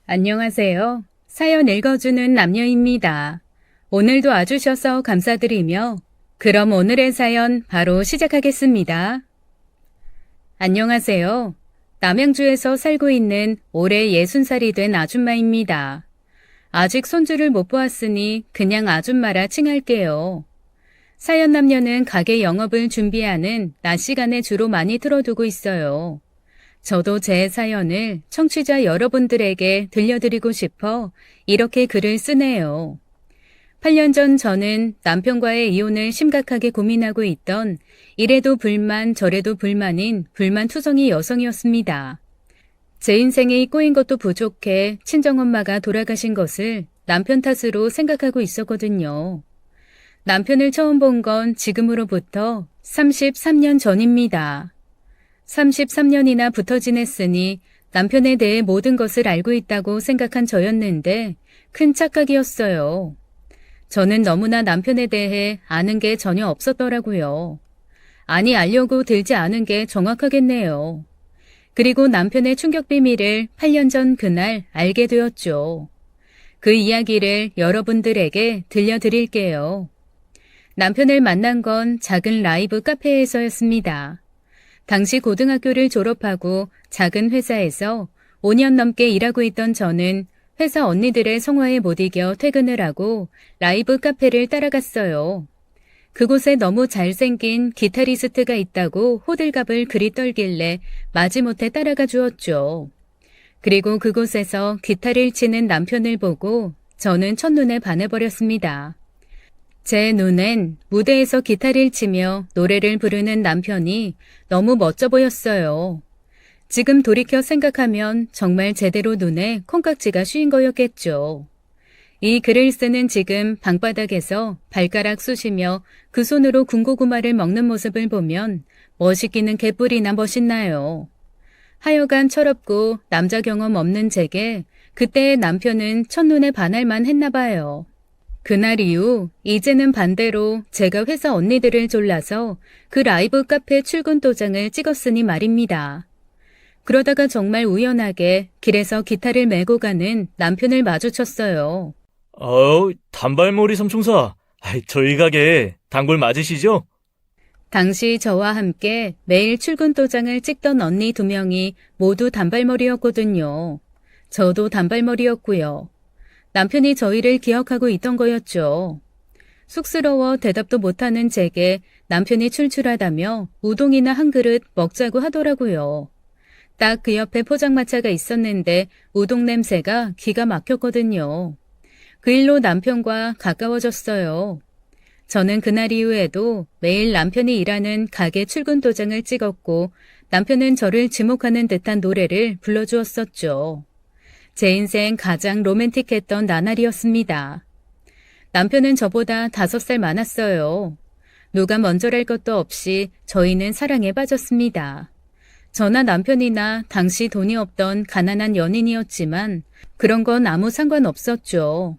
안녕하세요. 사연 읽어주는 남녀입니다. 오늘도 와주셔서 감사드리며 그럼 오늘의 사연 바로 시작하겠습니다. 안녕하세요. 남양주에서 살고 있는 올해 60살이 된 아줌마입니다. 아직 손주를 못 보았으니 그냥 아줌마라 칭할게요. 사연 남녀는 가게 영업을 준비하는 낮 시간에 주로 많이 틀어두고 있어요. 저도 제 사연을 청취자 여러분들에게 들려드리고 싶어 이렇게 글을 쓰네요. 8년 전 저는 남편과의 이혼을 심각하게 고민하고 있던 이래도 불만 저래도 불만인 불만투성이 여성이었습니다. 제 인생이 꼬인 것도 부족해 친정엄마가 돌아가신 것을 남편 탓으로 생각하고 있었거든요. 남편을 처음 본 건 지금으로부터 33년 전입니다. 33년이나 붙어 지냈으니 남편에 대해 모든 것을 알고 있다고 생각한 저였는데 큰 착각이었어요. 저는 너무나 남편에 대해 아는 게 전혀 없었더라고요. 아니 알려고 들지 않은 게 정확하겠네요. 그리고 남편의 충격 비밀을 8년 전 그날 알게 되었죠. 그 이야기를 여러분들에게 들려드릴게요. 남편을 만난 건 작은 라이브 카페에서였습니다. 당시 고등학교를 졸업하고 작은 회사에서 5년 넘게 일하고 있던 저는 회사 언니들의 성화에 못 이겨 퇴근을 하고 라이브 카페를 따라갔어요. 그곳에 너무 잘생긴 기타리스트가 있다고 호들갑을 그리 떨길래 마지못해 따라가 주었죠. 그리고 그곳에서 기타를 치는 남편을 보고 저는 첫눈에 반해버렸습니다. 제 눈엔 무대에서 기타를 치며 노래를 부르는 남편이 너무 멋져 보였어요. 지금 돌이켜 생각하면 정말 제대로 눈에 콩깍지가 씌인 거였겠죠. 이 글을 쓰는 지금 방바닥에서 발가락 쑤시며 그 손으로 군고구마를 먹는 모습을 보면 멋있기는 개뿔이나 멋있나요. 하여간 철없고 남자 경험 없는 제게 그때의 남편은 첫눈에 반할만 했나 봐요. 그날 이후 이제는 반대로 제가 회사 언니들을 졸라서 그 라이브 카페 출근 도장을 찍었으니 말입니다. 그러다가 정말 우연하게 길에서 기타를 메고 가는 남편을 마주쳤어요. 단발머리 삼총사. 저희 가게 단골 맞으시죠? 당시 저와 함께 매일 출근 도장을 찍던 언니 2명이 모두 단발머리였거든요. 저도 단발머리였고요. 남편이 저희를 기억하고 있던 거였죠. 쑥스러워 대답도 못하는 제게 남편이 출출하다며 우동이나 한 그릇 먹자고 하더라고요. 딱 그 옆에 포장마차가 있었는데 우동 냄새가 기가 막혔거든요. 그 일로 남편과 가까워졌어요. 저는 그날 이후에도 매일 남편이 일하는 가게 출근 도장을 찍었고 남편은 저를 지목하는 듯한 노래를 불러주었었죠. 제 인생 가장 로맨틱했던 나날이었습니다. 남편은 저보다 5살 많았어요. 누가 먼저랄 것도 없이 저희는 사랑에 빠졌습니다. 저나 남편이나 당시 돈이 없던 가난한 연인이었지만 그런 건 아무 상관없었죠.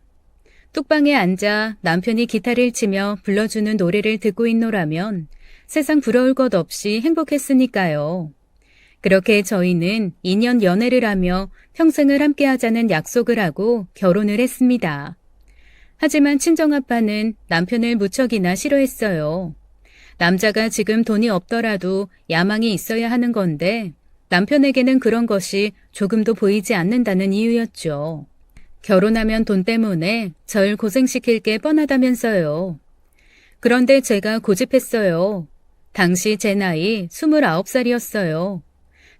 뚝방에 앉아 남편이 기타를 치며 불러주는 노래를 듣고 있노라면 세상 부러울 것 없이 행복했으니까요. 그렇게 저희는 2년 연애를 하며 평생을 함께하자는 약속을 하고 결혼을 했습니다. 하지만 친정아빠는 남편을 무척이나 싫어했어요. 남자가 지금 돈이 없더라도 야망이 있어야 하는 건데 남편에게는 그런 것이 조금도 보이지 않는다는 이유였죠. 결혼하면 돈 때문에 절 고생시킬 게 뻔하다면서요. 그런데 제가 고집했어요. 당시 제 나이 29살이었어요.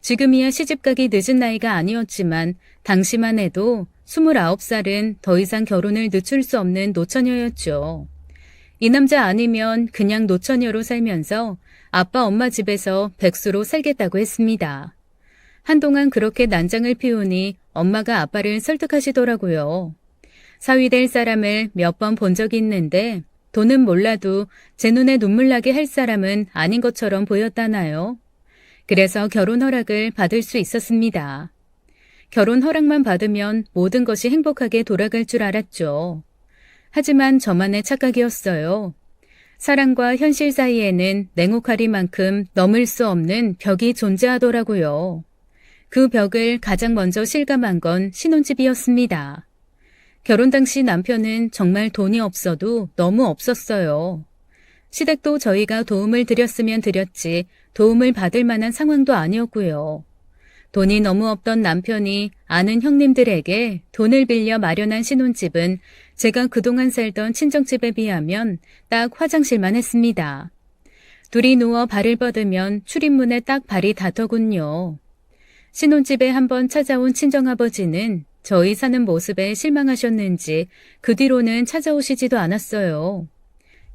지금이야 시집가기 늦은 나이가 아니었지만 당시만 해도 29살은 더 이상 결혼을 늦출 수 없는 노처녀였죠. 이 남자 아니면 그냥 노처녀로 살면서 아빠 엄마 집에서 백수로 살겠다고 했습니다. 한동안 그렇게 난장을 피우니 엄마가 아빠를 설득하시더라고요. 사위 될 사람을 몇 번 본 적이 있는데 돈은 몰라도 제 눈에 눈물 나게 할 사람은 아닌 것처럼 보였다나요? 그래서 결혼 허락을 받을 수 있었습니다. 결혼 허락만 받으면 모든 것이 행복하게 돌아갈 줄 알았죠. 하지만 저만의 착각이었어요. 사랑과 현실 사이에는 냉혹하리만큼 넘을 수 없는 벽이 존재하더라고요. 그 벽을 가장 먼저 실감한 건 신혼집이었습니다. 결혼 당시 남편은 정말 돈이 없어도 너무 없었어요. 시댁도 저희가 도움을 드렸으면 드렸지 도움을 받을 만한 상황도 아니었고요. 돈이 너무 없던 남편이 아는 형님들에게 돈을 빌려 마련한 신혼집은 제가 그동안 살던 친정집에 비하면 딱 화장실만 했습니다. 둘이 누워 발을 뻗으면 출입문에 딱 발이 닿더군요. 신혼집에 한번 찾아온 친정아버지는 저희 사는 모습에 실망하셨는지 그 뒤로는 찾아오시지도 않았어요.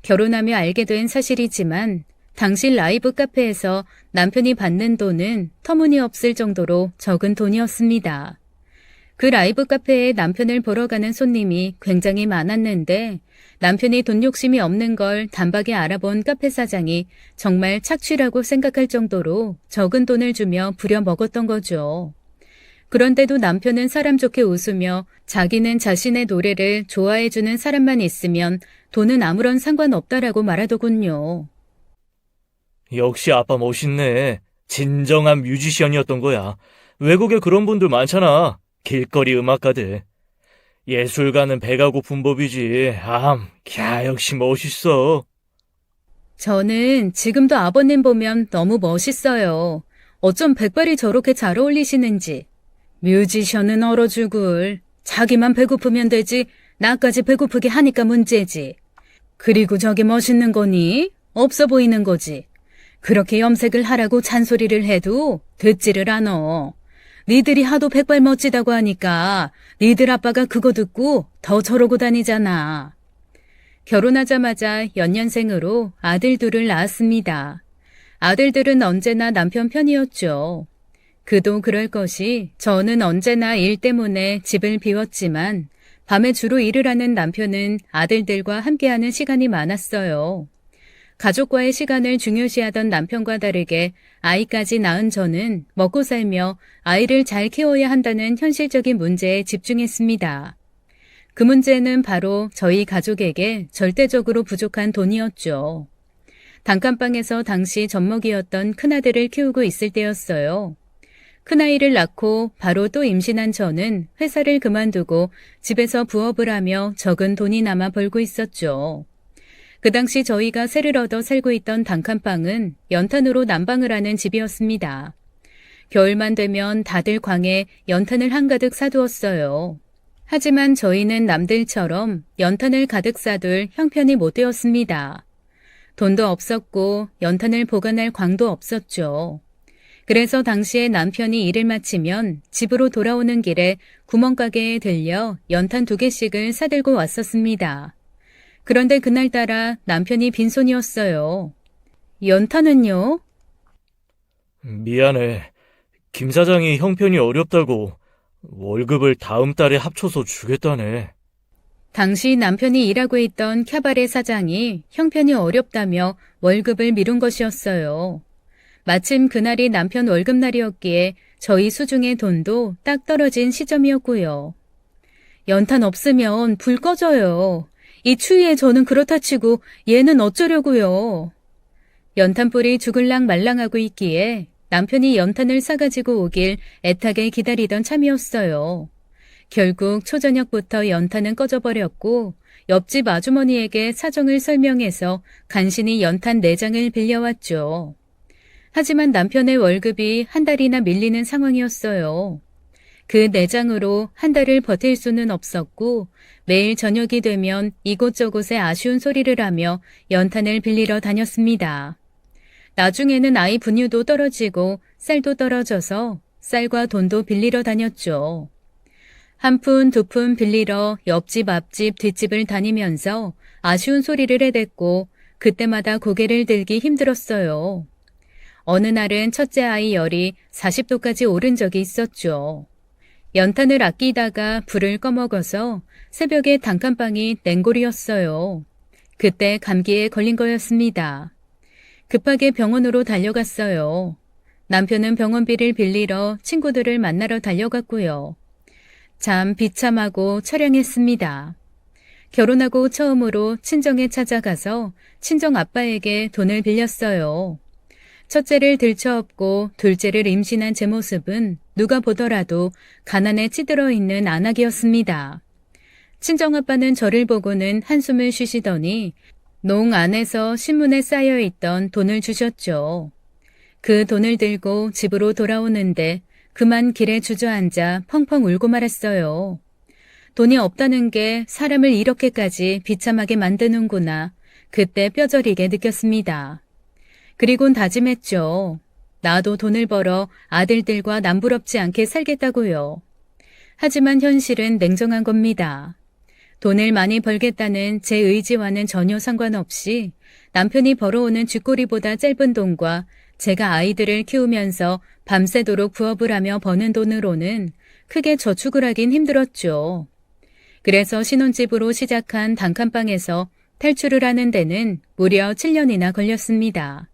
결혼하며 알게 된 사실이지만 당시 라이브 카페에서 남편이 받는 돈은 터무니없을 정도로 적은 돈이었습니다. 그 라이브 카페에 남편을 보러 가는 손님이 굉장히 많았는데 남편이 돈 욕심이 없는 걸 단박에 알아본 카페 사장이 정말 착취라고 생각할 정도로 적은 돈을 주며 부려먹었던 거죠. 그런데도 남편은 사람 좋게 웃으며 자기는 자신의 노래를 좋아해주는 사람만 있으면 돈은 아무런 상관없다라고 말하더군요. 역시 아빠 멋있네. 진정한 뮤지션이었던 거야. 외국에 그런 분들 많잖아. 길거리 음악가들. 예술가는 배가 고픈 법이지. 역시 멋있어. 저는 지금도 아버님 보면 너무 멋있어요. 어쩜 백발이 저렇게 잘 어울리시는지. 뮤지션은 얼어 죽을. 자기만 배고프면 되지. 나까지 배고프게 하니까 문제지. 그리고 저게 멋있는 거니? 없어 보이는 거지. 그렇게 염색을 하라고 잔소리를 해도 듣지를 않어. 니들이 하도 백발 멋지다고 하니까 니들 아빠가 그거 듣고 더 저러고 다니잖아. 결혼하자마자 연년생으로 아들 둘을 낳았습니다. 아들들은 언제나 남편 편이었죠. 그도 그럴 것이 저는 언제나 일 때문에 집을 비웠지만 밤에 주로 일을 하는 남편은 아들들과 함께하는 시간이 많았어요. 가족과의 시간을 중요시하던 남편과 다르게 아이까지 낳은 저는 먹고 살며 아이를 잘 키워야 한다는 현실적인 문제에 집중했습니다. 그 문제는 바로 저희 가족에게 절대적으로 부족한 돈이었죠. 단칸방에서 당시 젖먹이였던 큰아들을 키우고 있을 때였어요. 큰아이를 낳고 바로 또 임신한 저는 회사를 그만두고 집에서 부업을 하며 적은 돈이 남아 벌고 있었죠. 그 당시 저희가 세를 얻어 살고 있던 단칸방은 연탄으로 난방을 하는 집이었습니다. 겨울만 되면 다들 광에 연탄을 한가득 사두었어요. 하지만 저희는 남들처럼 연탄을 가득 사둘 형편이 못 되었습니다. 돈도 없었고 연탄을 보관할 광도 없었죠. 그래서 당시에 남편이 일을 마치면 집으로 돌아오는 길에 구멍가게에 들려 연탄 2개씩을 사들고 왔었습니다. 그런데 그날따라 남편이 빈손이었어요. 연탄은요? 미안해. 김 사장이 형편이 어렵다고 월급을 다음 달에 합쳐서 주겠다네. 당시 남편이 일하고 있던 캬바레 사장이 형편이 어렵다며 월급을 미룬 것이었어요. 마침 그날이 남편 월급날이었기에 저희 수중의 돈도 딱 떨어진 시점이었고요. 연탄 없으면 불 꺼져요. 이 추위에 저는 그렇다 치고 얘는 어쩌려고요. 연탄불이 죽을랑 말랑하고 있기에 남편이 연탄을 사가지고 오길 애타게 기다리던 참이었어요. 결국 초저녁부터 연탄은 꺼져버렸고 옆집 아주머니에게 사정을 설명해서 간신히 연탄 4장을 빌려왔죠. 하지만 남편의 월급이 한 달이나 밀리는 상황이었어요. 그 4장으로 한 달을 버틸 수는 없었고 매일 저녁이 되면 이곳저곳에 아쉬운 소리를 하며 연탄을 빌리러 다녔습니다. 나중에는 아이 분유도 떨어지고 쌀도 떨어져서 쌀과 돈도 빌리러 다녔죠. 한 푼, 2푼 빌리러 옆집, 앞집, 뒷집을 다니면서 아쉬운 소리를 해댔고 그때마다 고개를 들기 힘들었어요. 어느 날은 첫째 아이 열이 40도까지 오른 적이 있었죠. 연탄을 아끼다가 불을 꺼먹어서 새벽에 단칸방이 냉골이었어요. 그때 감기에 걸린 거였습니다. 급하게 병원으로 달려갔어요. 남편은 병원비를 빌리러 친구들을 만나러 달려갔고요. 참 비참하고 처량했습니다. 결혼하고 처음으로 친정에 찾아가서 친정 아빠에게 돈을 빌렸어요. 첫째를 들쳐업고 둘째를 임신한 제 모습은 누가 보더라도 가난에 찌들어 있는 안악이었습니다. 친정아빠는 저를 보고는 한숨을 쉬시더니 농 안에서 신문에 쌓여있던 돈을 주셨죠. 그 돈을 들고 집으로 돌아오는데 그만 길에 주저앉아 펑펑 울고 말았어요. 돈이 없다는 게 사람을 이렇게까지 비참하게 만드는구나. 그때 뼈저리게 느꼈습니다. 그리곤 다짐했죠. 나도 돈을 벌어 아들들과 남부럽지 않게 살겠다고요. 하지만 현실은 냉정한 겁니다. 돈을 많이 벌겠다는 제 의지와는 전혀 상관없이 남편이 벌어오는 쥐꼬리보다 짧은 돈과 제가 아이들을 키우면서 밤새도록 부업을 하며 버는 돈으로는 크게 저축을 하긴 힘들었죠. 그래서 신혼집으로 시작한 단칸방에서 탈출을 하는 데는 무려 7년이나 걸렸습니다.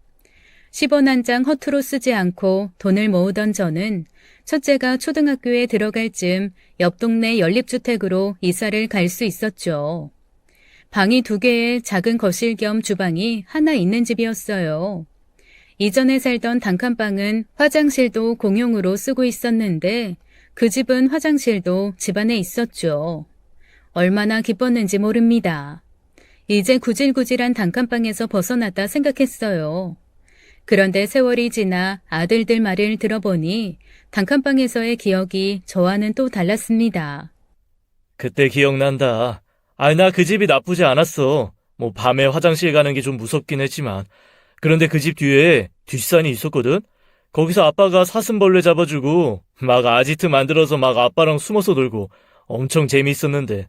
10원 한 장 허투루 쓰지 않고 돈을 모으던 저는 첫째가 초등학교에 들어갈 즈음 옆 동네 연립주택으로 이사를 갈 수 있었죠. 방이 2개에 작은 거실 겸 주방이 하나 있는 집이었어요. 이전에 살던 단칸방은 화장실도 공용으로 쓰고 있었는데 그 집은 화장실도 집안에 있었죠. 얼마나 기뻤는지 모릅니다. 이제 구질구질한 단칸방에서 벗어났다 생각했어요. 그런데 세월이 지나 아들들 말을 들어보니 단칸방에서의 기억이 저와는 또 달랐습니다. 그때 기억난다. 나 그 집이 나쁘지 않았어. 밤에 화장실 가는 게 좀 무섭긴 했지만. 그런데 그 집 뒤에 뒷산이 있었거든? 거기서 아빠가 사슴벌레 잡아주고 막 아지트 만들어서 막 아빠랑 숨어서 놀고 엄청 재미있었는데.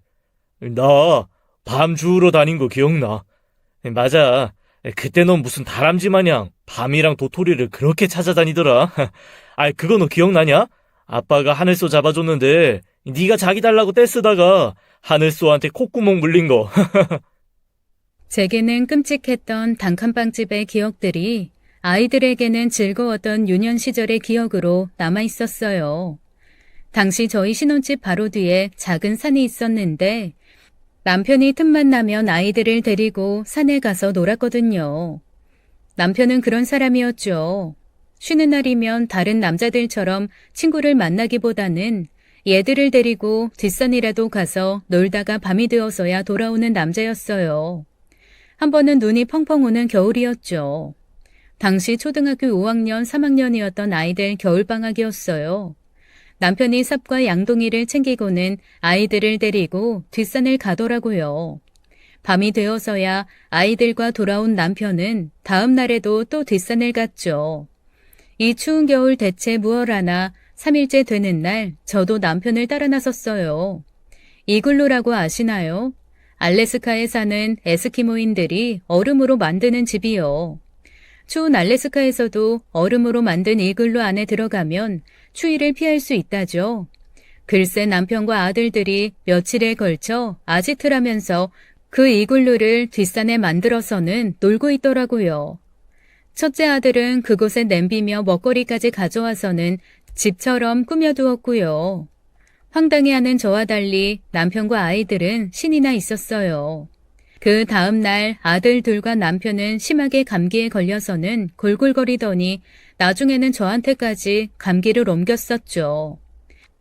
나 밤 주우러 다닌 거 기억나. 맞아. 그때 넌 무슨 다람쥐 마냥 밤이랑 도토리를 그렇게 찾아다니더라. 그거 너 기억나냐? 아빠가 하늘소 잡아줬는데 네가 자기 달라고 떼쓰다가 하늘소한테 콧구멍 물린 거. 제게는 끔찍했던 단칸방집의 기억들이 아이들에게는 즐거웠던 유년 시절의 기억으로 남아있었어요. 당시 저희 신혼집 바로 뒤에 작은 산이 있었는데 남편이 틈만 나면 아이들을 데리고 산에 가서 놀았거든요. 남편은 그런 사람이었죠. 쉬는 날이면 다른 남자들처럼 친구를 만나기보다는 얘들을 데리고 뒷산이라도 가서 놀다가 밤이 되어서야 돌아오는 남자였어요. 한 번은 눈이 펑펑 오는 겨울이었죠. 당시 초등학교 5학년, 3학년이었던 아이들 겨울방학이었어요. 남편이 삽과 양동이를 챙기고는 아이들을 데리고 뒷산을 가더라고요. 밤이 되어서야 아이들과 돌아온 남편은 다음 날에도 또 뒷산을 갔죠. 이 추운 겨울 대체 무얼 하나 3일째 되는 날 저도 남편을 따라 나섰어요. 이글루라고 아시나요? 알래스카에 사는 에스키모인들이 얼음으로 만드는 집이요. 추운 알래스카에서도 얼음으로 만든 이글루 안에 들어가면 추위를 피할 수 있다죠. 글쎄 남편과 아들들이 며칠에 걸쳐 아지트라면서 그 이글루를 뒷산에 만들어서는 놀고 있더라고요. 첫째 아들은 그곳에 냄비며 먹거리까지 가져와서는 집처럼 꾸며두었고요. 황당해하는 저와 달리 남편과 아이들은 신이 나 있었어요. 그 다음 날 아들 둘과 남편은 심하게 감기에 걸려서는 골골거리더니 나중에는 저한테까지 감기를 옮겼었죠.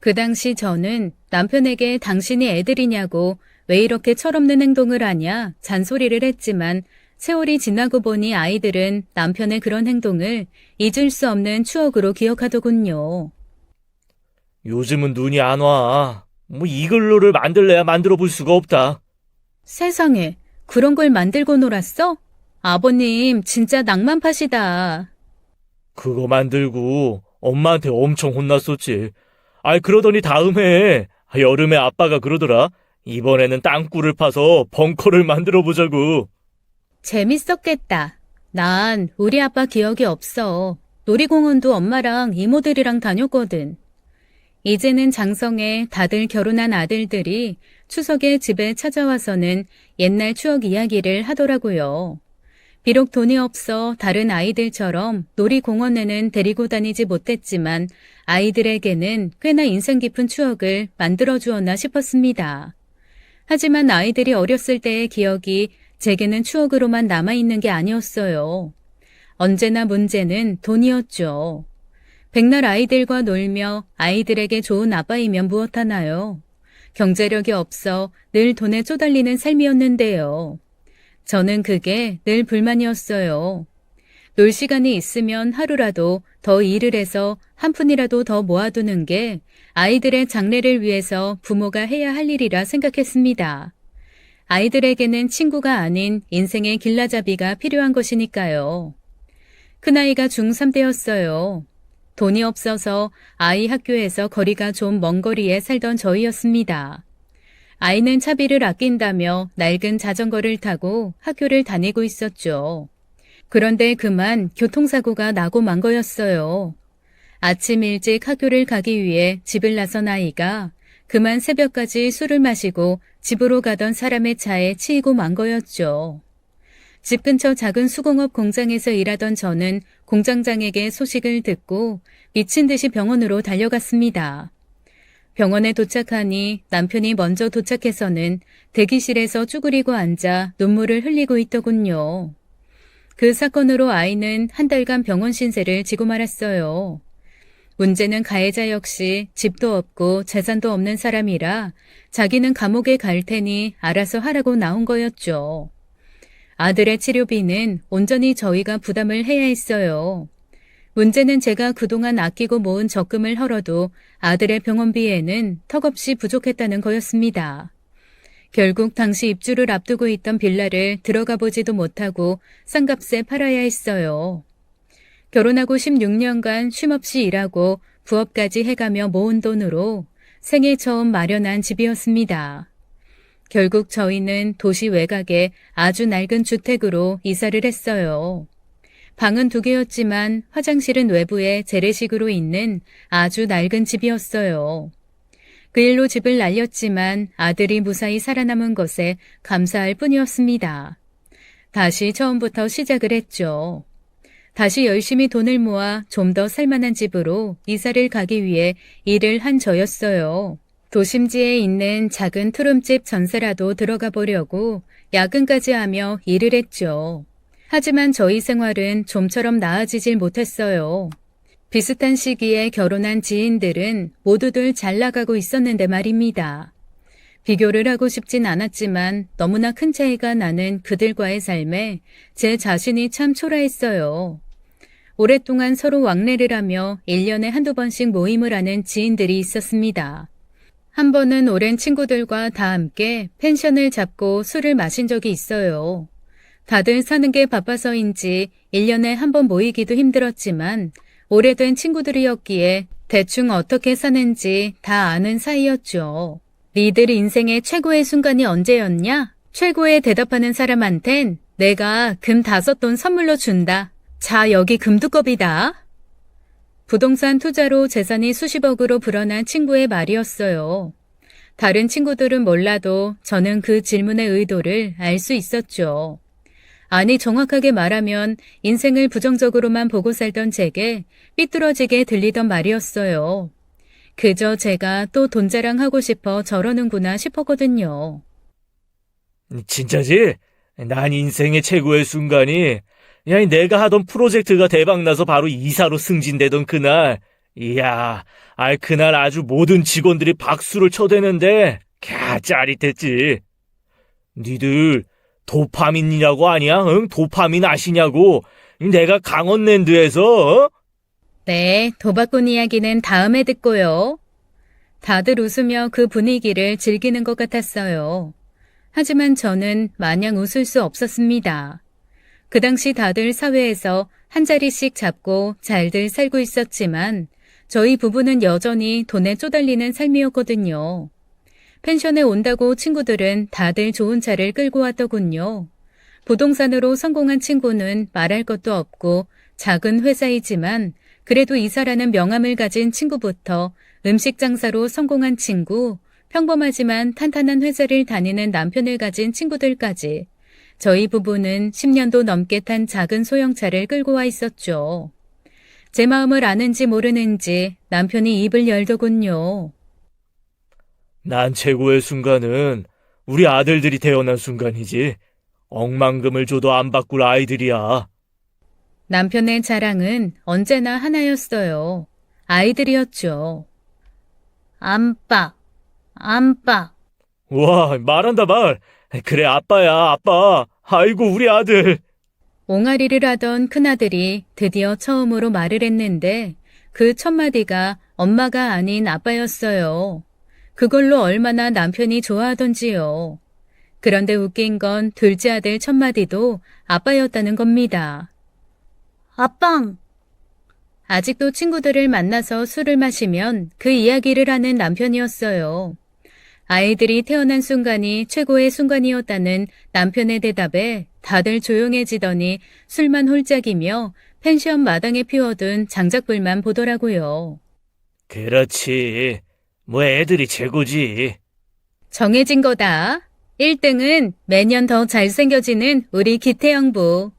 그 당시 저는 남편에게 당신이 애들이냐고 왜 이렇게 철없는 행동을 하냐 잔소리를 했지만 세월이 지나고 보니 아이들은 남편의 그런 행동을 잊을 수 없는 추억으로 기억하더군요. 요즘은 눈이 안 와. 이글루를 만들래야 만들어 볼 수가 없다. 세상에, 그런 걸 만들고 놀았어? 아버님, 진짜 낭만파시다. 그거 만들고 엄마한테 엄청 혼났었지. 그러더니 다음 해에 여름에 아빠가 그러더라. 이번에는 땅굴을 파서 벙커를 만들어 보자고. 재밌었겠다. 난 우리 아빠 기억이 없어. 놀이공원도 엄마랑 이모들이랑 다녔거든. 이제는 장성에 다들 결혼한 아들들이 추석에 집에 찾아와서는 옛날 추억 이야기를 하더라고요. 비록 돈이 없어 다른 아이들처럼 놀이공원에는 데리고 다니지 못했지만 아이들에게는 꽤나 인상 깊은 추억을 만들어주었나 싶었습니다. 하지만 아이들이 어렸을 때의 기억이 제게는 추억으로만 남아있는 게 아니었어요. 언제나 문제는 돈이었죠. 백날 아이들과 놀며 아이들에게 좋은 아빠이면 무엇하나요? 경제력이 없어 늘 돈에 쪼달리는 삶이었는데요. 저는 그게 늘 불만이었어요. 놀 시간이 있으면 하루라도 더 일을 해서 한 푼이라도 더 모아두는 게 아이들의 장래를 위해서 부모가 해야 할 일이라 생각했습니다. 아이들에게는 친구가 아닌 인생의 길라잡이가 필요한 것이니까요. 큰아이가 중3 때였어요. 돈이 없어서 아이 학교에서 거리가 좀 먼 거리에 살던 저희였습니다. 아이는 차비를 아낀다며 낡은 자전거를 타고 학교를 다니고 있었죠. 그런데 그만 교통사고가 나고 만 거였어요. 아침 일찍 학교를 가기 위해 집을 나선 아이가 그만 새벽까지 술을 마시고 집으로 가던 사람의 차에 치이고 만 거였죠. 집 근처 작은 수공업 공장에서 일하던 저는 공장장에게 소식을 듣고 미친 듯이 병원으로 달려갔습니다. 병원에 도착하니 남편이 먼저 도착해서는 대기실에서 쭈그리고 앉아 눈물을 흘리고 있더군요. 그 사건으로 아이는 한 달간 병원 신세를 지고 말았어요. 문제는 가해자 역시 집도 없고 재산도 없는 사람이라 자기는 감옥에 갈 테니 알아서 하라고 나온 거였죠. 아들의 치료비는 온전히 저희가 부담을 해야 했어요. 문제는 제가 그동안 아끼고 모은 적금을 헐어도 아들의 병원비에는 턱없이 부족했다는 거였습니다. 결국 당시 입주를 앞두고 있던 빌라를 들어가 보지도 못하고 싼값에 팔아야 했어요. 결혼하고 16년간 쉼없이 일하고 부업까지 해가며 모은 돈으로 생애 처음 마련한 집이었습니다. 결국 저희는 도시 외곽에 아주 낡은 주택으로 이사를 했어요. 방은 2개였지만 화장실은 외부에 재래식으로 있는 아주 낡은 집이었어요. 그 일로 집을 날렸지만 아들이 무사히 살아남은 것에 감사할 뿐이었습니다. 다시 처음부터 시작을 했죠. 다시 열심히 돈을 모아 좀 더 살만한 집으로 이사를 가기 위해 일을 한 저였어요. 도심지에 있는 작은 투룸집 전세라도 들어가 보려고 야근까지 하며 일을 했죠. 하지만 저희 생활은 좀처럼 나아지질 못했어요. 비슷한 시기에 결혼한 지인들은 모두들 잘 나가고 있었는데 말입니다. 비교를 하고 싶진 않았지만 너무나 큰 차이가 나는 그들과의 삶에 제 자신이 참 초라했어요. 오랫동안 서로 왕래를 하며 1년에 한두 번씩 모임을 하는 지인들이 있었습니다. 한 번은 오랜 친구들과 다 함께 펜션을 잡고 술을 마신 적이 있어요. 다들 사는 게 바빠서인지 1년에 한 번 모이기도 힘들었지만 오래된 친구들이었기에 대충 어떻게 사는지 다 아는 사이였죠. 니들 인생의 최고의 순간이 언제였냐? 최고의 대답하는 사람한텐 내가 금 5돈 선물로 준다. 자, 여기 금두껍이다. 부동산 투자로 재산이 수십억으로 불어난 친구의 말이었어요. 다른 친구들은 몰라도 저는 그 질문의 의도를 알 수 있었죠. 아니, 정확하게 말하면 인생을 부정적으로만 보고 살던 제게 삐뚤어지게 들리던 말이었어요. 그저 제가 또 돈 자랑하고 싶어 저러는구나 싶었거든요. 진짜지? 난 인생의 최고의 순간이 내가 하던 프로젝트가 대박나서 바로 이사로 승진되던 그날. 이야, 그날 아주 모든 직원들이 박수를 쳐대는데 짜릿했지. 니들 도파민이라고 아냐? 응? 도파민 아시냐고? 내가 강원랜드에서 네, 도박꾼 이야기는 다음에 듣고요. 다들 웃으며 그 분위기를 즐기는 것 같았어요. 하지만 저는 마냥 웃을 수 없었습니다. 그 당시 다들 사회에서 한 자리씩 잡고 잘들 살고 있었지만 저희 부부는 여전히 돈에 쪼달리는 삶이었거든요. 펜션에 온다고 친구들은 다들 좋은 차를 끌고 왔더군요. 부동산으로 성공한 친구는 말할 것도 없고 작은 회사이지만 그래도 이사라는 명함을 가진 친구부터 음식 장사로 성공한 친구, 평범하지만 탄탄한 회사를 다니는 남편을 가진 친구들까지 저희 부부는 10년도 넘게 탄 작은 소형차를 끌고 와 있었죠. 제 마음을 아는지 모르는지 남편이 입을 열더군요. 난 최고의 순간은 우리 아들들이 태어난 순간이지. 억만금을 줘도 안 바꿀 아이들이야. 남편의 자랑은 언제나 하나였어요. 아이들이었죠. 안빠, 안빠. 와, 말한다, 말. 그래, 아빠야, 아빠. 아이고, 우리 아들. 옹알이를 하던 큰아들이 드디어 처음으로 말을 했는데 그 첫 마디가 엄마가 아닌 아빠였어요. 그걸로 얼마나 남편이 좋아하던지요. 그런데 웃긴 건 둘째 아들 첫 마디도 아빠였다는 겁니다. 아빵! 아직도 친구들을 만나서 술을 마시면 그 이야기를 하는 남편이었어요. 아이들이 태어난 순간이 최고의 순간이었다는 남편의 대답에 다들 조용해지더니 술만 홀짝이며 펜션 마당에 피워둔 장작불만 보더라고요. 그렇지. 뭐 애들이 최고지. 정해진 거다. 1등은 매년 더 잘생겨지는 우리 기태영부.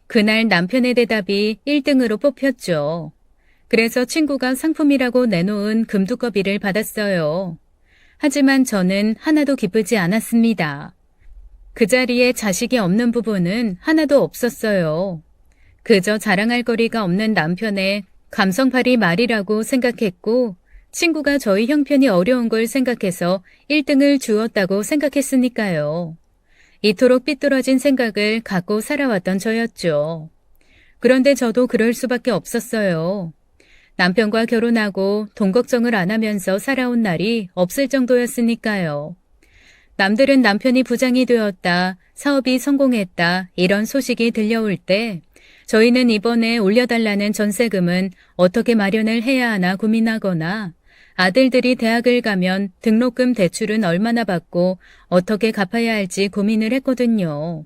그날 남편의 대답이 1등으로 뽑혔죠. 그래서 친구가 상품이라고 내놓은 금두꺼비를 받았어요. 하지만 저는 하나도 기쁘지 않았습니다. 그 자리에 자식이 없는 부분은 하나도 없었어요. 그저 자랑할 거리가 없는 남편의 감성팔이 말이라고 생각했고 친구가 저희 형편이 어려운 걸 생각해서 1등을 주었다고 생각했으니까요. 이토록 삐뚤어진 생각을 갖고 살아왔던 저였죠. 그런데 저도 그럴 수밖에 없었어요. 남편과 결혼하고 돈 걱정을 안 하면서 살아온 날이 없을 정도였으니까요. 남들은 남편이 부장이 되었다, 사업이 성공했다, 이런 소식이 들려올 때 저희는 이번에 올려달라는 전세금은 어떻게 마련을 해야 하나 고민하거나 아들들이 대학을 가면 등록금 대출은 얼마나 받고 어떻게 갚아야 할지 고민을 했거든요.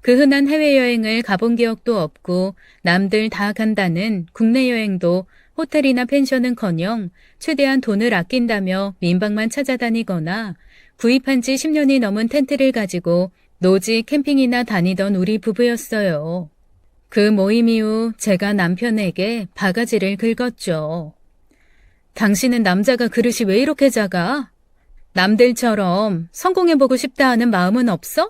그 흔한 해외여행을 가본 기억도 없고 남들 다 간다는 국내 여행도 호텔이나 펜션은커녕 최대한 돈을 아낀다며 민박만 찾아다니거나 구입한 지 10년이 넘은 텐트를 가지고 노지 캠핑이나 다니던 우리 부부였어요. 그 모임 이후 제가 남편에게 바가지를 긁었죠. 당신은 남자가 그릇이 왜 이렇게 작아? 남들처럼 성공해보고 싶다 하는 마음은 없어?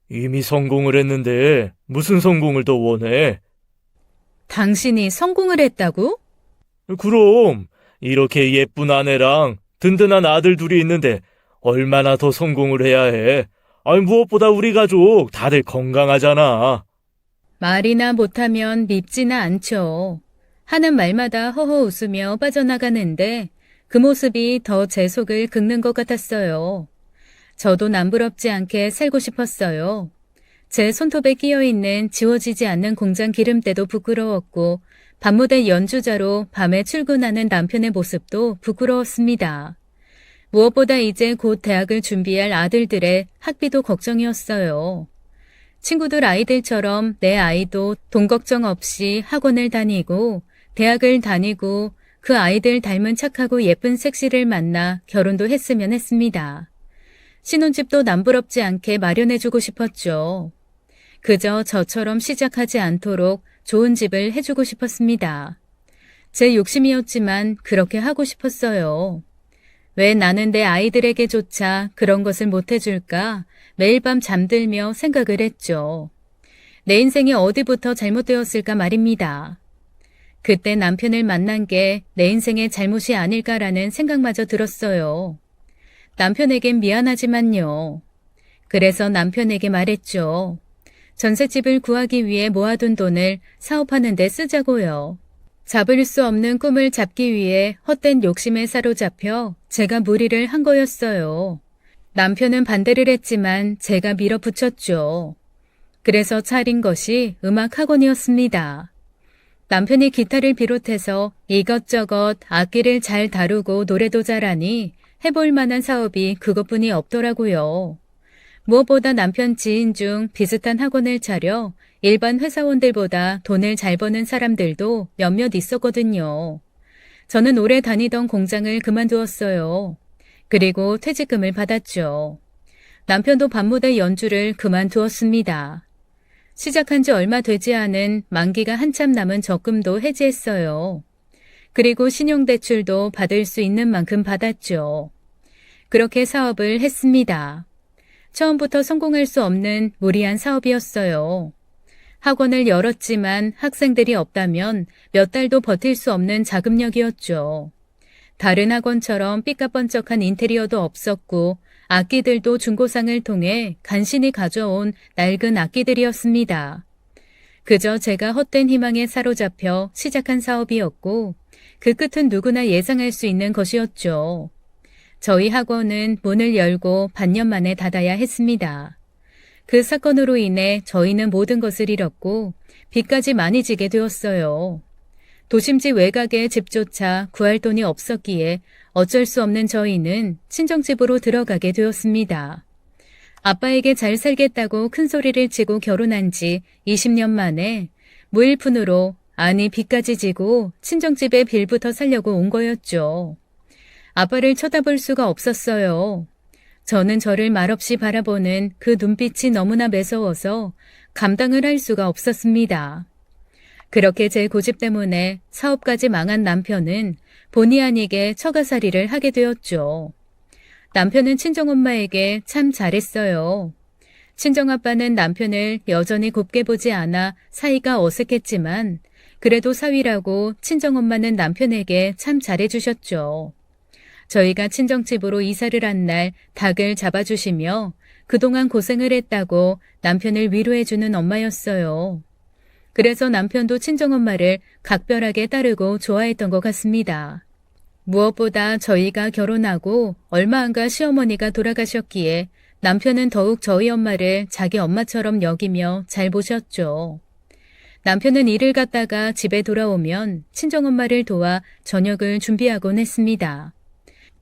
이미 성공을 했는데 무슨 성공을 더 원해? 당신이 성공을 했다고? 그럼 이렇게 예쁜 아내랑 든든한 아들 둘이 있는데 얼마나 더 성공을 해야 해? 아니 무엇보다 우리 가족 다들 건강하잖아. 말이나 못하면 밉지는 않죠. 하는 말마다 허허 웃으며 빠져나가는데 그 모습이 더 제 속을 긁는 것 같았어요. 저도 남부럽지 않게 살고 싶었어요. 제 손톱에 끼어있는 지워지지 않는 공장 기름때도 부끄러웠고 밤무대 연주자로 밤에 출근하는 남편의 모습도 부끄러웠습니다. 무엇보다 이제 곧 대학을 준비할 아들들의 학비도 걱정이었어요. 친구들 아이들처럼 내 아이도 돈 걱정 없이 학원을 다니고 대학을 다니고 그 아이들 닮은 착하고 예쁜 섹시를 만나 결혼도 했으면 했습니다. 신혼집도 남부럽지 않게 마련해주고 싶었죠. 그저 저처럼 시작하지 않도록 좋은 집을 해주고 싶었습니다. 제 욕심이었지만 그렇게 하고 싶었어요. 왜 나는 내 아이들에게조차 그런 것을 못해줄까 매일 밤 잠들며 생각을 했죠. 내 인생이 어디부터 잘못되었을까 말입니다. 그때 남편을 만난 게 내 인생의 잘못이 아닐까라는 생각마저 들었어요. 남편에겐 미안하지만요. 그래서 남편에게 말했죠. 전셋집을 구하기 위해 모아둔 돈을 사업하는 데 쓰자고요. 잡을 수 없는 꿈을 잡기 위해 헛된 욕심에 사로잡혀 제가 무리를 한 거였어요. 남편은 반대를 했지만 제가 밀어붙였죠. 그래서 차린 것이 음악학원이었습니다. 남편이 기타를 비롯해서 이것저것 악기를 잘 다루고 노래도 잘하니 해볼 만한 사업이 그것뿐이 없더라고요. 무엇보다 남편 지인 중 비슷한 학원을 차려 일반 회사원들보다 돈을 잘 버는 사람들도 몇몇 있었거든요. 저는 오래 다니던 공장을 그만두었어요. 그리고 퇴직금을 받았죠. 남편도 밤무대 연주를 그만두었습니다. 시작한 지 얼마 되지 않은 만기가 한참 남은 적금도 해지했어요. 그리고 신용대출도 받을 수 있는 만큼 받았죠. 그렇게 사업을 했습니다. 처음부터 성공할 수 없는 무리한 사업이었어요. 학원을 열었지만 학생들이 없다면 몇 달도 버틸 수 없는 자금력이었죠. 다른 학원처럼 삐까번쩍한 인테리어도 없었고 악기들도 중고상을 통해 간신히 가져온 낡은 악기들이었습니다. 그저 제가 헛된 희망에 사로잡혀 시작한 사업이었고 그 끝은 누구나 예상할 수 있는 것이었죠. 저희 학원은 문을 열고 반년 만에 닫아야 했습니다. 그 사건으로 인해 저희는 모든 것을 잃었고 빚까지 많이 지게 되었어요. 도심지 외곽에 집조차 구할 돈이 없었기에 어쩔 수 없는 저희는 친정집으로 들어가게 되었습니다. 아빠에게 잘 살겠다고 큰 소리를 치고 결혼한 지 20년 만에 무일푼으로 아니 빚까지 지고 친정집에 빌부터 살려고 온 거였죠. 아빠를 쳐다볼 수가 없었어요. 저는 저를 말없이 바라보는 그 눈빛이 너무나 매서워서 감당을 할 수가 없었습니다. 그렇게 제 고집 때문에 사업까지 망한 남편은 본의 아니게 처가살이를 하게 되었죠. 남편은 친정엄마에게 참 잘했어요. 친정아빠는 남편을 여전히 곱게 보지 않아 사이가 어색했지만 그래도 사위라고 친정엄마는 남편에게 참 잘해주셨죠. 저희가 친정집으로 이사를 한 날 닭을 잡아주시며 그동안 고생을 했다고 남편을 위로해주는 엄마였어요. 그래서 남편도 친정엄마를 각별하게 따르고 좋아했던 것 같습니다. 무엇보다 저희가 결혼하고 얼마 안 가 시어머니가 돌아가셨기에 남편은 더욱 저희 엄마를 자기 엄마처럼 여기며 잘 보셨죠. 남편은 일을 갔다가 집에 돌아오면 친정엄마를 도와 저녁을 준비하곤 했습니다.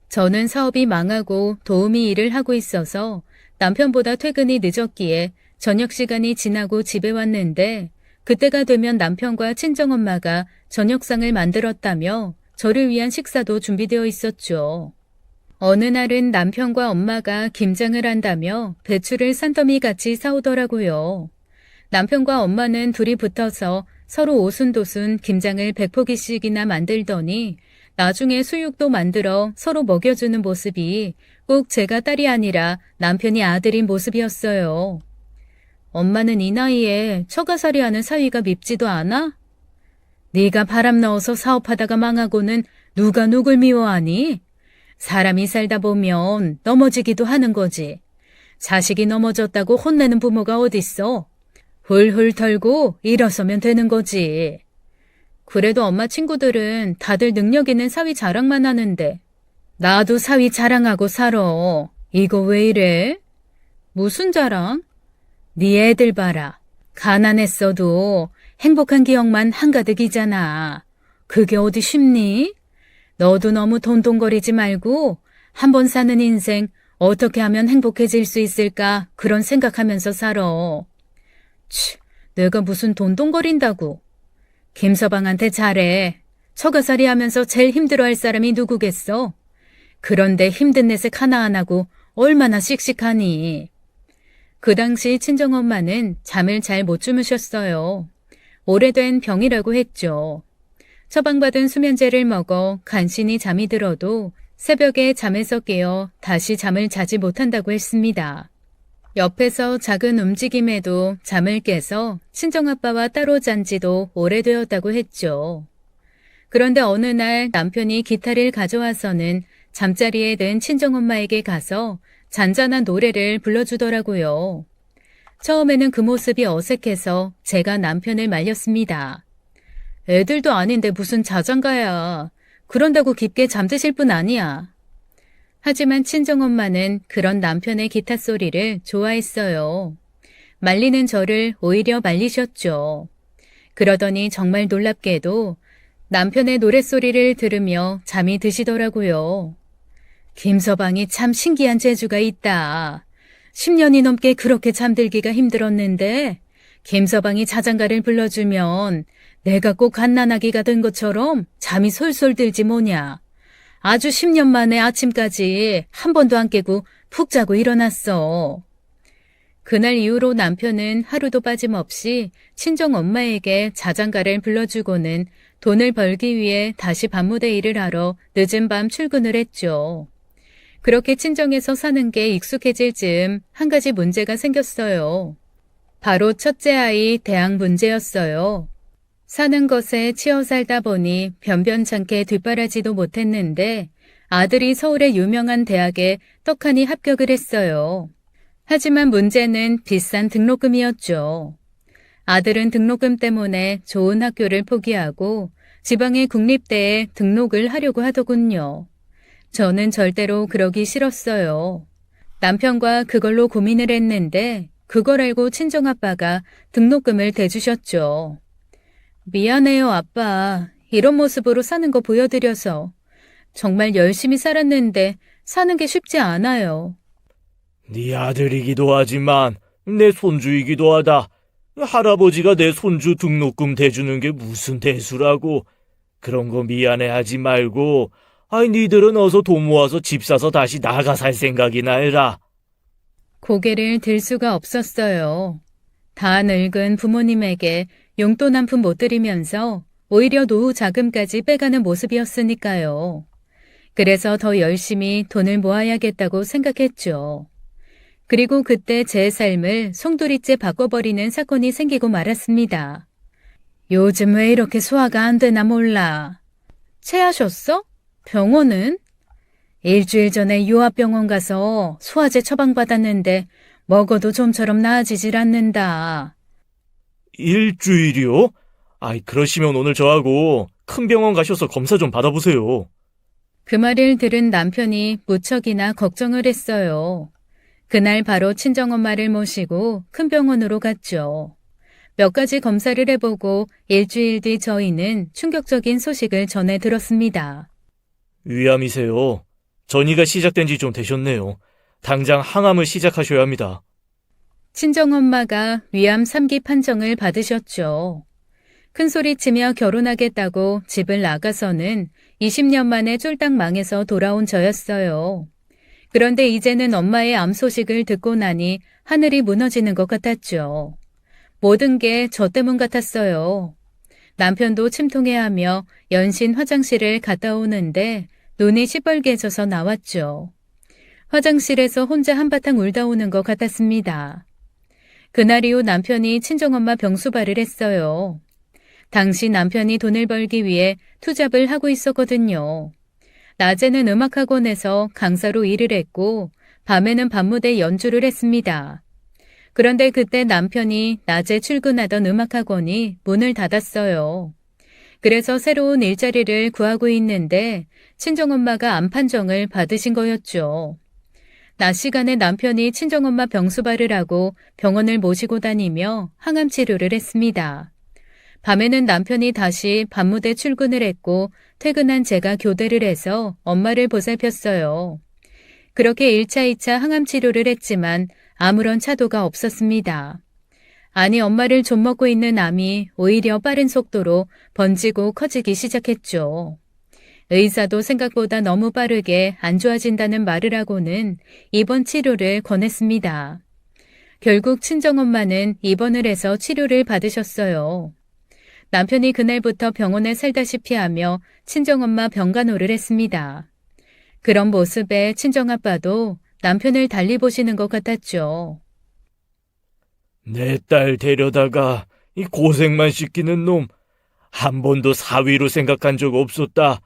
저는 사업이 망하고 도우미 일을 하고 있어서 남편보다 퇴근이 늦었기에 저녁 시간이 지나고 집에 왔는데 그때가 되면 남편과 친정엄마가 저녁상을 만들었다며 저를 위한 식사도 준비되어 있었죠. 어느 날은 남편과 엄마가 김장을 한다며 배추를 산더미 같이 사오더라고요. 남편과 엄마는 둘이 붙어서 서로 오순도순 김장을 100포기씩이나 만들더니 나중에 수육도 만들어 서로 먹여주는 모습이 꼭 제가 딸이 아니라 남편이 아들인 모습이었어요. 엄마는 이 나이에 처가살이 하는 사위가 밉지도 않아? 네가 바람 넣어서 사업하다가 망하고는 누가 누굴 미워하니? 사람이 살다 보면 넘어지기도 하는 거지. 자식이 넘어졌다고 혼내는 부모가 어딨어? 훌훌 털고 일어서면 되는 거지. 그래도 엄마 친구들은 다들 능력 있는 사위 자랑만 하는데 나도 사위 자랑하고 살아. 이거 왜 이래? 무슨 자랑? 네 애들 봐라. 가난했어도 행복한 기억만 한가득이잖아. 그게 어디 쉽니? 너도 너무 돈돈거리지 말고 한번 사는 인생 어떻게 하면 행복해질 수 있을까 그런 생각하면서 살아. 내가 무슨 돈돈거린다고. 김서방한테 잘해. 처가살이 하면서 제일 힘들어할 사람이 누구겠어? 그런데 힘든 내색 하나 안 하고 얼마나 씩씩하니. 그 당시 친정엄마는 잠을 잘 못 주무셨어요. 오래된 병이라고 했죠. 처방받은 수면제를 먹어 간신히 잠이 들어도 새벽에 잠에서 깨어 다시 잠을 자지 못한다고 했습니다. 옆에서 작은 움직임에도 잠을 깨서 친정아빠와 따로 잔 지도 오래되었다고 했죠. 그런데 어느 날 남편이 기타를 가져와서는 잠자리에 든 친정엄마에게 가서 잔잔한 노래를 불러주더라고요. 처음에는 그 모습이 어색해서 제가 남편을 말렸습니다. 애들도 아닌데 무슨 자장가야. 그런다고 깊게 잠드실 분 아니야. 하지만 친정엄마는 그런 남편의 기타 소리를 좋아했어요. 말리는 저를 오히려 말리셨죠. 그러더니 정말 놀랍게도 남편의 노랫소리를 들으며 잠이 드시더라고요. 김서방이 참 신기한 재주가 있다. 10년이 넘게 그렇게 잠들기가 힘들었는데 김서방이 자장가를 불러주면 내가 꼭 갓난아기가 된 것처럼 잠이 솔솔 들지 뭐냐. 아주 10년 만에 아침까지 한 번도 안 깨고 푹 자고 일어났어. 그날 이후로 남편은 하루도 빠짐없이 친정엄마에게 자장가를 불러주고는 돈을 벌기 위해 다시 밤무대 일을 하러 늦은 밤 출근을 했죠. 그렇게 친정에서 사는 게 익숙해질 즈음 한 가지 문제가 생겼어요. 바로 첫째 아이 대학 문제였어요. 사는 것에 치여 살다 보니 변변찮게 뒷바라지도 못했는데 아들이 서울의 유명한 대학에 떡하니 합격을 했어요. 하지만 문제는 비싼 등록금이었죠. 아들은 등록금 때문에 좋은 학교를 포기하고 지방의 국립대에 등록을 하려고 하더군요. 저는 절대로 그러기 싫었어요. 남편과 그걸로 고민을 했는데 그걸 알고 친정아빠가 등록금을 대주셨죠. 미안해요, 아빠. 이런 모습으로 사는 거 보여드려서. 정말 열심히 살았는데 사는 게 쉽지 않아요. 네 아들이기도 하지만 내 손주이기도 하다. 할아버지가 내 손주 등록금 대주는 게 무슨 대수라고. 그런 거 미안해하지 말고 니들은 어서 돈 모아서 집 사서 다시 나가 살 생각이나 해라. 고개를 들 수가 없었어요. 다 늙은 부모님에게 용돈 한 푼 못 드리면서 오히려 노후 자금까지 빼가는 모습이었으니까요. 그래서 더 열심히 돈을 모아야겠다고 생각했죠. 그리고 그때 제 삶을 송두리째 바꿔버리는 사건이 생기고 말았습니다. 요즘 왜 이렇게 소화가 안 되나 몰라. 체하셨어? 병원은? 일주일 전에 요합병원 가서 소화제 처방받았는데 먹어도 좀처럼 나아지질 않는다. 일주일이요? 그러시면 오늘 저하고 큰 병원 가셔서 검사 좀 받아보세요. 그 말을 들은 남편이 무척이나 걱정을 했어요. 그날 바로 친정엄마를 모시고 큰 병원으로 갔죠. 몇 가지 검사를 해보고 일주일 뒤 저희는 충격적인 소식을 전해 들었습니다. 위암이세요. 전이가 시작된 지 좀 되셨네요. 당장 항암을 시작하셔야 합니다. 친정엄마가 위암 3기 판정을 받으셨죠. 큰소리치며 결혼하겠다고 집을 나가서는 20년 만에 쫄딱 망해서 돌아온 저였어요. 그런데 이제는 엄마의 암 소식을 듣고 나니 하늘이 무너지는 것 같았죠. 모든 게 저 때문 같았어요. 남편도 침통해하며 연신 화장실을 갔다 오는데 눈이 시뻘개져서 나왔죠. 화장실에서 혼자 한바탕 울다 오는 것 같았습니다. 그날 이후 남편이 친정엄마 병수발을 했어요. 당시 남편이 돈을 벌기 위해 투잡을 하고 있었거든요. 낮에는 음악학원에서 강사로 일을 했고 밤에는 밤무대 연주를 했습니다. 그런데 그때 남편이 낮에 출근하던 음악학원이 문을 닫았어요. 그래서 새로운 일자리를 구하고 있는데 친정엄마가 암 판정을 받으신 거였죠. 낮 시간에 남편이 친정엄마 병수발을 하고 병원을 모시고 다니며 항암 치료를 했습니다. 밤에는 남편이 다시 밤무대 출근을 했고 퇴근한 제가 교대를 해서 엄마를 보살폈어요. 그렇게 1차, 2차 항암 치료를 했지만 아무런 차도가 없었습니다. 아니, 엄마를 좀먹고 있는 암이 오히려 빠른 속도로 번지고 커지기 시작했죠. 의사도 생각보다 너무 빠르게 안 좋아진다는 말을 하고는 입원 치료를 권했습니다. 결국 친정엄마는 입원을 해서 치료를 받으셨어요. 남편이 그날부터 병원에 살다시피 하며 친정엄마 병간호를 했습니다. 그런 모습에 친정아빠도 남편을 달리 보시는 것 같았죠. 내 딸 데려다가 이 고생만 시키는 놈, 한 번도 사위로 생각한 적 없었다.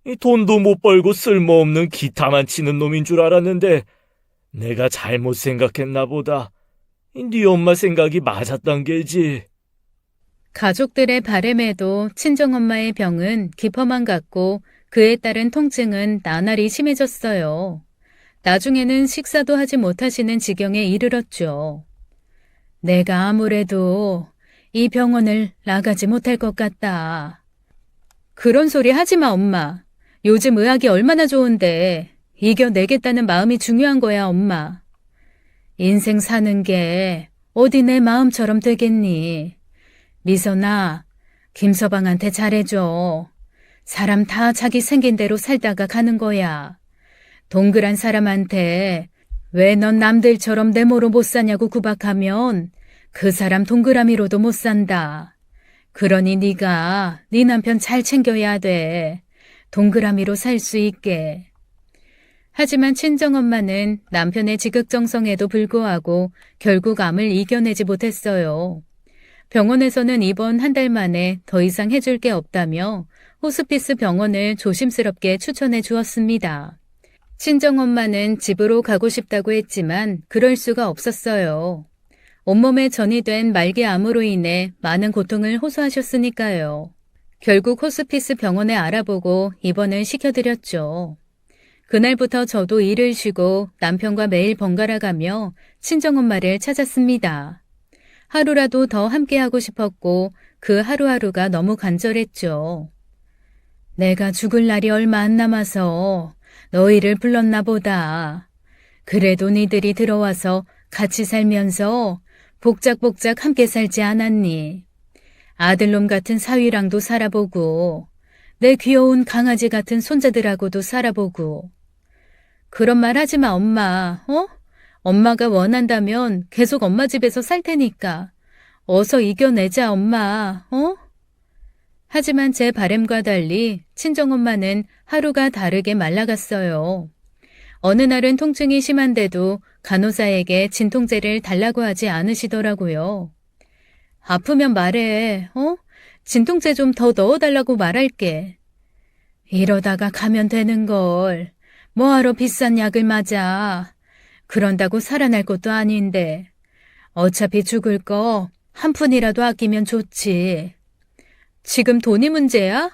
이 돈도 못 벌고 쓸모없는 기타만 치는 놈인 줄 알았는데 내가 잘못 생각했나 보다. 네 엄마 생각이 맞았단 게지. 가족들의 바램에도 친정엄마의 병은 깊어만 갔고 그에 따른 통증은 나날이 심해졌어요. 나중에는 식사도 하지 못하시는 지경에 이르렀죠. 내가 아무래도 이 병원을 나가지 못할 것 같다. 그런 소리 하지 마, 엄마. 요즘 의학이 얼마나 좋은데 이겨내겠다는 마음이 중요한 거야, 엄마. 인생 사는 게 어디 내 마음처럼 되겠니? 미선아, 김서방한테 잘해줘. 사람 다 자기 생긴 대로 살다가 가는 거야. 동그란 사람한테 왜 넌 남들처럼 네모로 못 사냐고 구박하면 그 사람 동그라미로도 못 산다. 그러니 네가 네 남편 잘 챙겨야 돼. 동그라미로 살 수 있게. 하지만 친정엄마는 남편의 지극정성에도 불구하고 결국 암을 이겨내지 못했어요. 병원에서는 입원 한 달 만에 더 이상 해줄 게 없다며 호스피스 병원을 조심스럽게 추천해 주었습니다. 친정엄마는 집으로 가고 싶다고 했지만 그럴 수가 없었어요. 온몸에 전이 된 말기암으로 인해 많은 고통을 호소하셨으니까요. 결국 호스피스 병원에 알아보고 입원을 시켜드렸죠. 그날부터 저도 일을 쉬고 남편과 매일 번갈아 가며 친정엄마를 찾았습니다. 하루라도 더 함께하고 싶었고 그 하루하루가 너무 간절했죠. 내가 죽을 날이 얼마 안 남아서 너희를 불렀나 보다. 그래도 니들이 들어와서 같이 살면서 복작복작 함께 살지 않았니? 아들놈 같은 사위랑도 살아보고 내 귀여운 강아지 같은 손자들하고도 살아보고. 그런 말 하지 마, 엄마. 엄마가 원한다면 계속 엄마 집에서 살 테니까. 어서 이겨내자, 엄마. 하지만 제 바람과 달리 친정엄마는 하루가 다르게 말라갔어요. 어느 날은 통증이 심한데도 간호사에게 진통제를 달라고 하지 않으시더라고요. 아프면 말해, 진통제 좀 더 넣어달라고 말할게. 이러다가 가면 되는걸. 뭐하러 비싼 약을 맞아. 그런다고 살아날 것도 아닌데. 어차피 죽을 거 한 푼이라도 아끼면 좋지. 지금 돈이 문제야?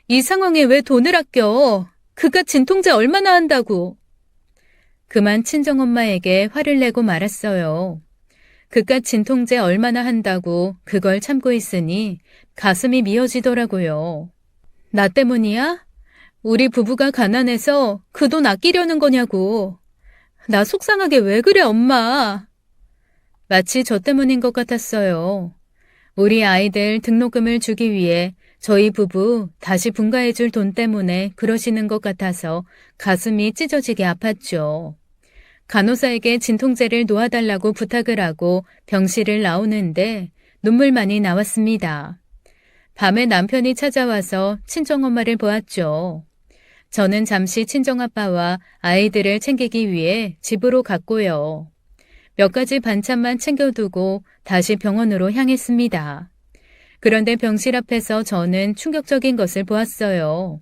이 상황에 왜 돈을 아껴? 그깟 진통제 얼마나 한다고. 그만 친정엄마에게 화를 내고 말았어요. 그깟 진통제 얼마나 한다고 그걸 참고 있으니 가슴이 미어지더라고요. 나 때문이야? 우리 부부가 가난해서 그 돈 아끼려는 거냐고. 나 속상하게 왜 그래, 엄마? 마치 저 때문인 것 같았어요. 우리 아이들 등록금을 주기 위해 저희 부부 다시 분가해줄 돈 때문에 그러시는 것 같아서 가슴이 찢어지게 아팠죠. 간호사에게 진통제를 놓아달라고 부탁을 하고 병실을 나오는데 눈물만이 나왔습니다. 밤에 남편이 찾아와서 친정엄마를 보았죠. 저는 잠시 친정아빠와 아이들을 챙기기 위해 집으로 갔고요. 몇 가지 반찬만 챙겨두고 다시 병원으로 향했습니다. 그런데 병실 앞에서 저는 충격적인 것을 보았어요.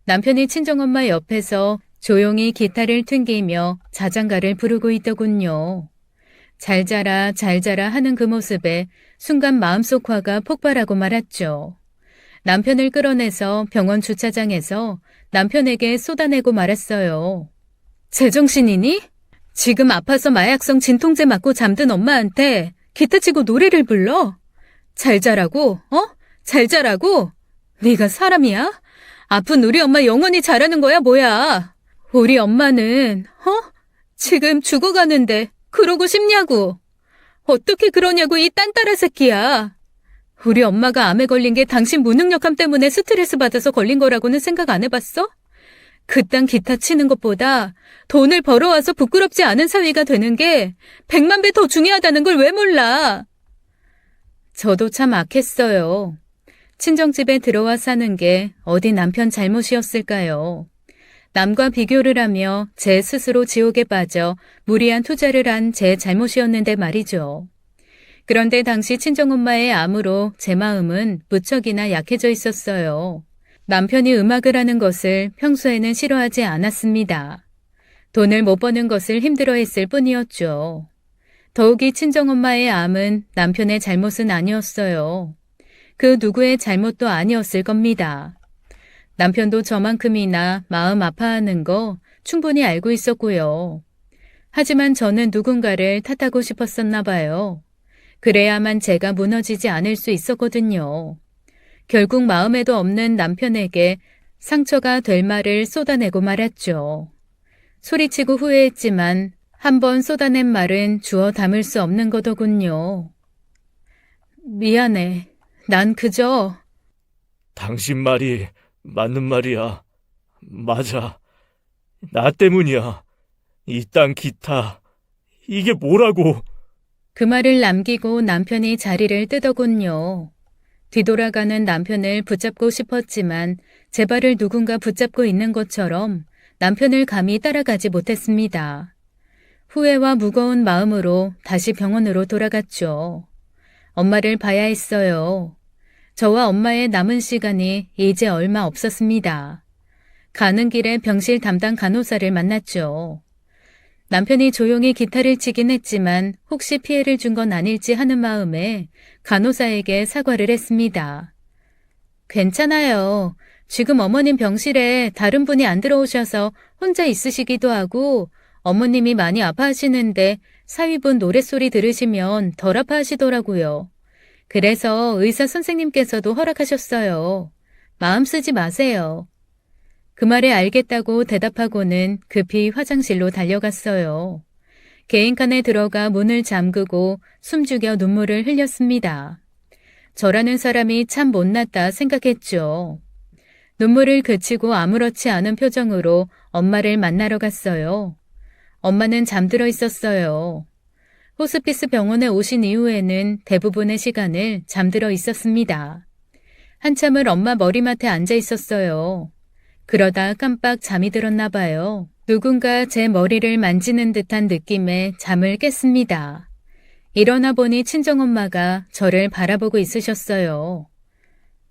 남편이 친정엄마 옆에서 조용히 기타를 튕기며 자장가를 부르고 있더군요. 잘 자라 잘 자라 하는 그 모습에 순간 마음속 화가 폭발하고 말았죠. 남편을 끌어내서 병원 주차장에서 남편에게 쏟아내고 말았어요. 제정신이니? 지금 아파서 마약성 진통제 맞고 잠든 엄마한테 기타 치고 노래를 불러? 잘 자라고? 잘 자라고? 네가 사람이야? 아픈 우리 엄마 영원히 자라는 거야 뭐야? 우리 엄마는 지금 죽어가는데 그러고 싶냐고? 어떻게 그러냐고 이 딴따라 새끼야. 우리 엄마가 암에 걸린 게 당신 무능력함 때문에 스트레스 받아서 걸린 거라고는 생각 안 해봤어? 그딴 기타 치는 것보다 돈을 벌어와서 부끄럽지 않은 사위가 되는 게 100만 배 더 중요하다는 걸 왜 몰라? 저도 참 악했어요. 친정집에 들어와 사는 게 어디 남편 잘못이었을까요? 남과 비교를 하며 제 스스로 지옥에 빠져 무리한 투자를 한 제 잘못이었는데 말이죠. 그런데 당시 친정엄마의 암으로 제 마음은 무척이나 약해져 있었어요. 남편이 음악을 하는 것을 평소에는 싫어하지 않았습니다. 돈을 못 버는 것을 힘들어했을 뿐이었죠. 더욱이 친정엄마의 암은 남편의 잘못은 아니었어요. 그 누구의 잘못도 아니었을 겁니다. 남편도 저만큼이나 마음 아파하는 거 충분히 알고 있었고요. 하지만 저는 누군가를 탓하고 싶었었나 봐요. 그래야만 제가 무너지지 않을 수 있었거든요. 결국 마음에도 없는 남편에게 상처가 될 말을 쏟아내고 말았죠. 소리치고 후회했지만 한 번 쏟아낸 말은 주워 담을 수 없는 거더군요. 미안해. 난 그저... 당신 말이 맞는 말이야. 맞아. 나 때문이야. 이딴 기타. 이게 뭐라고. 그 말을 남기고 남편이 자리를 뜨더군요. 뒤돌아가는 남편을 붙잡고 싶었지만 제 발을 누군가 붙잡고 있는 것처럼 남편을 감히 따라가지 못했습니다. 후회와 무거운 마음으로 다시 병원으로 돌아갔죠. 엄마를 봐야 했어요. 저와 엄마의 남은 시간이 이제 얼마 없었습니다. 가는 길에 병실 담당 간호사를 만났죠. 남편이 조용히 기타를 치긴 했지만 혹시 피해를 준 건 아닐지 하는 마음에 간호사에게 사과를 했습니다. 괜찮아요. 지금 어머님 병실에 다른 분이 안 들어오셔서 혼자 있으시기도 하고 어머님이 많이 아파하시는데 사위분 노랫소리 들으시면 덜 아파하시더라고요. 그래서 의사 선생님께서도 허락하셨어요. 마음 쓰지 마세요. 그 말에 알겠다고 대답하고는 급히 화장실로 달려갔어요. 개인칸에 들어가 문을 잠그고 숨죽여 눈물을 흘렸습니다. 저라는 사람이 참 못났다 생각했죠. 눈물을 그치고 아무렇지 않은 표정으로 엄마를 만나러 갔어요. 엄마는 잠들어 있었어요. 호스피스 병원에 오신 이후에는 대부분의 시간을 잠들어 있었습니다. 한참을 엄마 머리맡에 앉아 있었어요. 그러다 깜빡 잠이 들었나 봐요. 누군가 제 머리를 만지는 듯한 느낌에 잠을 깼습니다. 일어나 보니 친정엄마가 저를 바라보고 있으셨어요.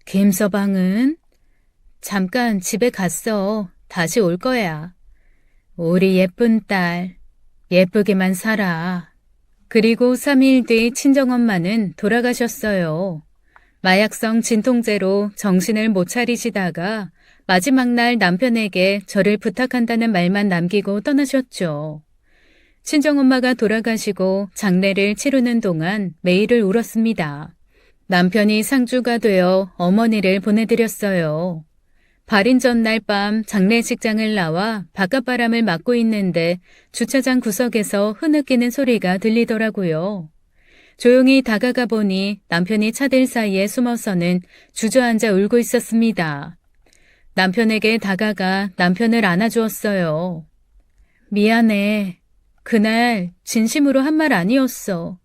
김서방은? 잠깐 집에 갔어. 다시 올 거야. 우리 예쁜 딸, 예쁘게만 살아. 그리고 3일 뒤 친정엄마는 돌아가셨어요. 마약성 진통제로 정신을 못 차리시다가 마지막 날 남편에게 저를 부탁한다는 말만 남기고 떠나셨죠. 친정엄마가 돌아가시고 장례를 치르는 동안 매일을 울었습니다. 남편이 상주가 되어 어머니를 보내드렸어요. 발인 전날 밤 장례식장을 나와 바깥바람을 맞고 있는데 주차장 구석에서 흐느끼는 소리가 들리더라고요. 조용히 다가가 보니 남편이 차들 사이에 숨어서는 주저앉아 울고 있었습니다. 남편에게 다가가 남편을 안아주었어요. 미안해. 그날 진심으로 한 말 아니었어.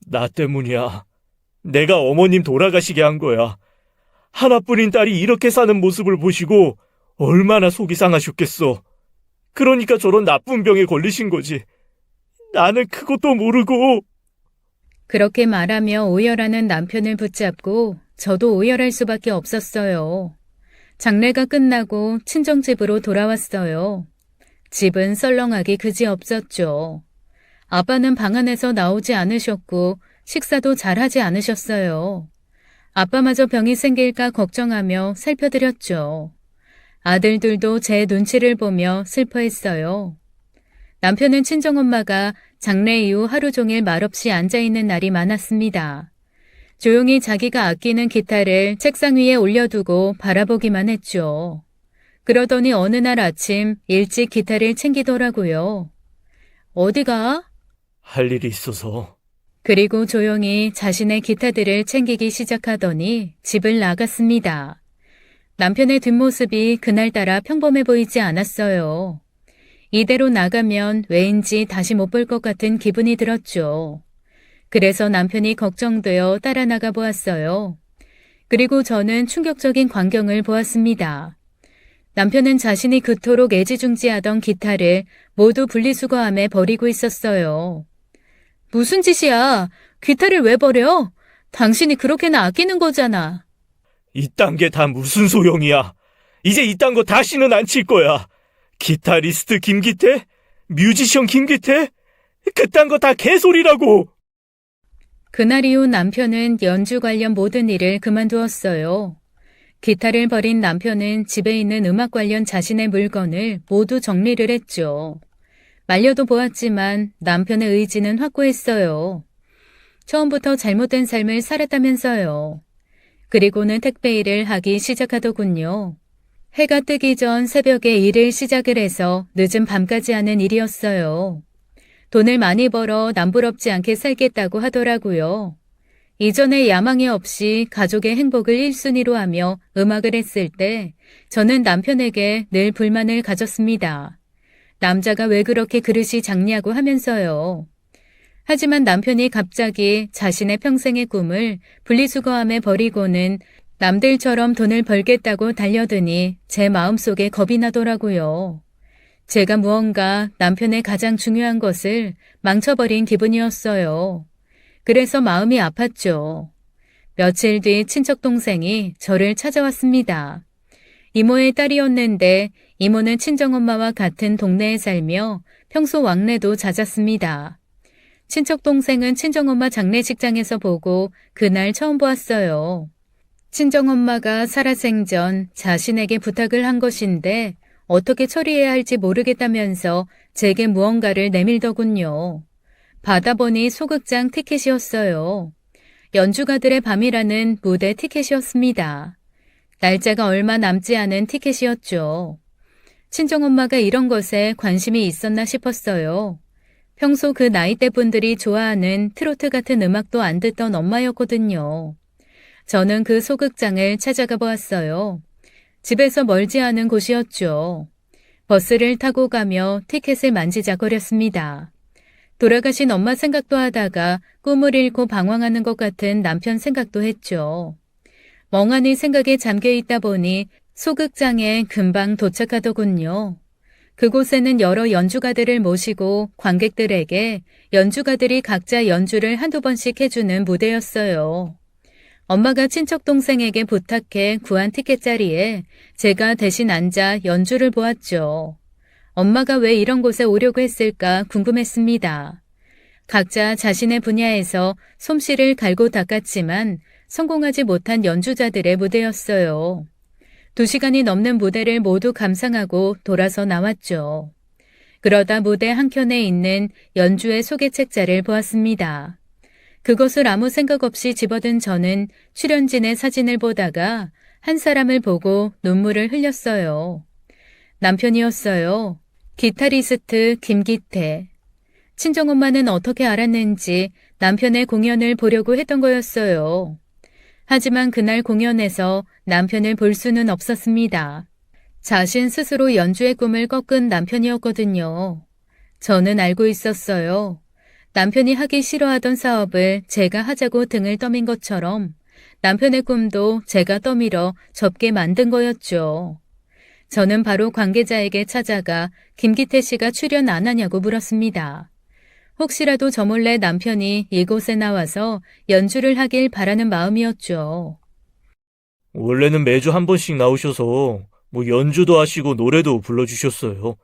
나 때문이야. 내가 어머님 돌아가시게 한 거야. 하나뿐인 딸이 이렇게 사는 모습을 보시고 얼마나 속이 상하셨겠어. 그러니까 저런 나쁜 병에 걸리신 거지. 나는 그것도 모르고. 그렇게 말하며 오열하는 남편을 붙잡고 저도 오열할 수밖에 없었어요. 장례가 끝나고 친정집으로 돌아왔어요. 집은 썰렁하기 그지없었죠. 아빠는 방 안에서 나오지 않으셨고 식사도 잘하지 않으셨어요. 아빠마저 병이 생길까 걱정하며 살펴드렸죠. 아들들도 제 눈치를 보며 슬퍼했어요. 남편은 친정엄마가 장례 이후 하루 종일 말없이 앉아있는 날이 많았습니다. 조용히 자기가 아끼는 기타를 책상 위에 올려두고 바라보기만 했죠. 그러더니 어느 날 아침 일찍 기타를 챙기더라고요. 어디가? 할 일이 있어서. 그리고 조용히 자신의 기타들을 챙기기 시작하더니 집을 나갔습니다. 남편의 뒷모습이 그날따라 평범해 보이지 않았어요. 이대로 나가면 왜인지 다시 못 볼 것 같은 기분이 들었죠. 그래서 남편이 걱정되어 따라 나가 보았어요. 그리고 저는 충격적인 광경을 보았습니다. 남편은 자신이 그토록 애지중지하던 기타를 모두 분리수거함에 버리고 있었어요. 무슨 짓이야? 기타를 왜 버려? 당신이 그렇게나 아끼는 거잖아. 이딴 게 다 무슨 소용이야. 이제 이딴 거 다시는 안 칠 거야. 기타리스트 김기태? 뮤지션 김기태? 그딴 거 다 개소리라고. 그날 이후 남편은 연주 관련 모든 일을 그만두었어요. 기타를 버린 남편은 집에 있는 음악 관련 자신의 물건을 모두 정리를 했죠. 말려도 보았지만 남편의 의지는 확고했어요. 처음부터 잘못된 삶을 살았다면서요. 그리고는 택배 일을 하기 시작하더군요. 해가 뜨기 전 새벽에 일을 시작을 해서 늦은 밤까지 하는 일이었어요. 돈을 많이 벌어 남부럽지 않게 살겠다고 하더라고요. 이전에 야망이 없이 가족의 행복을 1순위로 하며 음악을 했을 때 저는 남편에게 늘 불만을 가졌습니다. 남자가 왜 그렇게 그릇이 작냐고 하면서요. 하지만 남편이 갑자기 자신의 평생의 꿈을 분리수거함에 버리고는 남들처럼 돈을 벌겠다고 달려드니 제 마음속에 겁이 나더라고요. 제가 무언가 남편의 가장 중요한 것을 망쳐버린 기분이었어요. 그래서 마음이 아팠죠. 며칠 뒤 친척 동생이 저를 찾아왔습니다. 이모의 딸이었는데 이모는 친정엄마와 같은 동네에 살며 평소 왕래도 잦았습니다. 친척 동생은 친정엄마 장례식장에서 보고 그날 처음 보았어요. 친정엄마가 살아생전 자신에게 부탁을 한 것인데 어떻게 처리해야 할지 모르겠다면서 제게 무언가를 내밀더군요. 받아보니 소극장 티켓이었어요. 연주가들의 밤이라는 무대 티켓이었습니다. 날짜가 얼마 남지 않은 티켓이었죠. 친정엄마가 이런 것에 관심이 있었나 싶었어요. 평소 그 나이대 분들이 좋아하는 트로트 같은 음악도 안 듣던 엄마였거든요. 저는 그 소극장을 찾아가 보았어요. 집에서 멀지 않은 곳이었죠. 버스를 타고 가며 티켓을 만지작거렸습니다. 돌아가신 엄마 생각도 하다가 꿈을 잃고 방황하는 것 같은 남편 생각도 했죠. 멍하니 생각에 잠겨 있다 보니 소극장에 금방 도착하더군요. 그곳에는 여러 연주가들을 모시고 관객들에게 연주가들이 각자 연주를 한두 번씩 해주는 무대였어요. 엄마가 친척 동생에게 부탁해 구한 티켓 자리에 제가 대신 앉아 연주를 보았죠. 엄마가 왜 이런 곳에 오려고 했을까 궁금했습니다. 각자 자신의 분야에서 솜씨를 갈고 닦았지만 성공하지 못한 연주자들의 무대였어요. 2시간이 넘는 무대를 모두 감상하고 돌아서 나왔죠. 그러다 무대 한켠에 있는 연주의 소개 책자를 보았습니다. 그것을 아무 생각 없이 집어든 저는 출연진의 사진을 보다가 한 사람을 보고 눈물을 흘렸어요. 남편이었어요. 기타리스트 김기태. 친정엄마는 어떻게 알았는지 남편의 공연을 보려고 했던 거였어요. 하지만 그날 공연에서 남편을 볼 수는 없었습니다. 자신 스스로 연주의 꿈을 꺾은 남편이었거든요. 저는 알고 있었어요. 남편이 하기 싫어하던 사업을 제가 하자고 등을 떠민 것처럼 남편의 꿈도 제가 떠밀어 접게 만든 거였죠. 저는 바로 관계자에게 찾아가 김기태 씨가 출연 안 하냐고 물었습니다. 혹시라도 저 몰래 남편이 이곳에 나와서 연주를 하길 바라는 마음이었죠. 원래는 매주 한 번씩 나오셔서 연주도 하시고 노래도 불러주셨어요.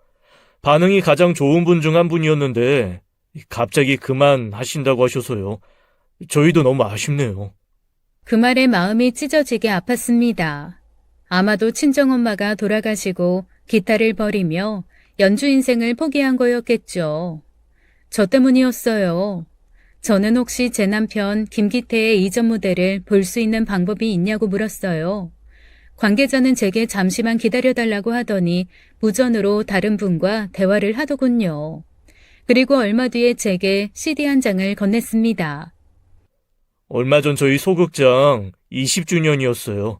반응이 가장 좋은 분 중 한 분이었는데 갑자기 그만하신다고 하셔서요. 저희도 너무 아쉽네요. 그 말에 마음이 찢어지게 아팠습니다. 아마도 친정엄마가 돌아가시고 기타를 버리며 연주 인생을 포기한 거였겠죠. 저 때문이었어요. 저는 혹시 제 남편 김기태의 이전 무대를 볼 수 있는 방법이 있냐고 물었어요. 관계자는 제게 잠시만 기다려달라고 하더니 무전으로 다른 분과 대화를 하더군요. 그리고 얼마 뒤에 제게 CD 한 장을 건넸습니다. 얼마 전 저희 소극장 20주년이었어요.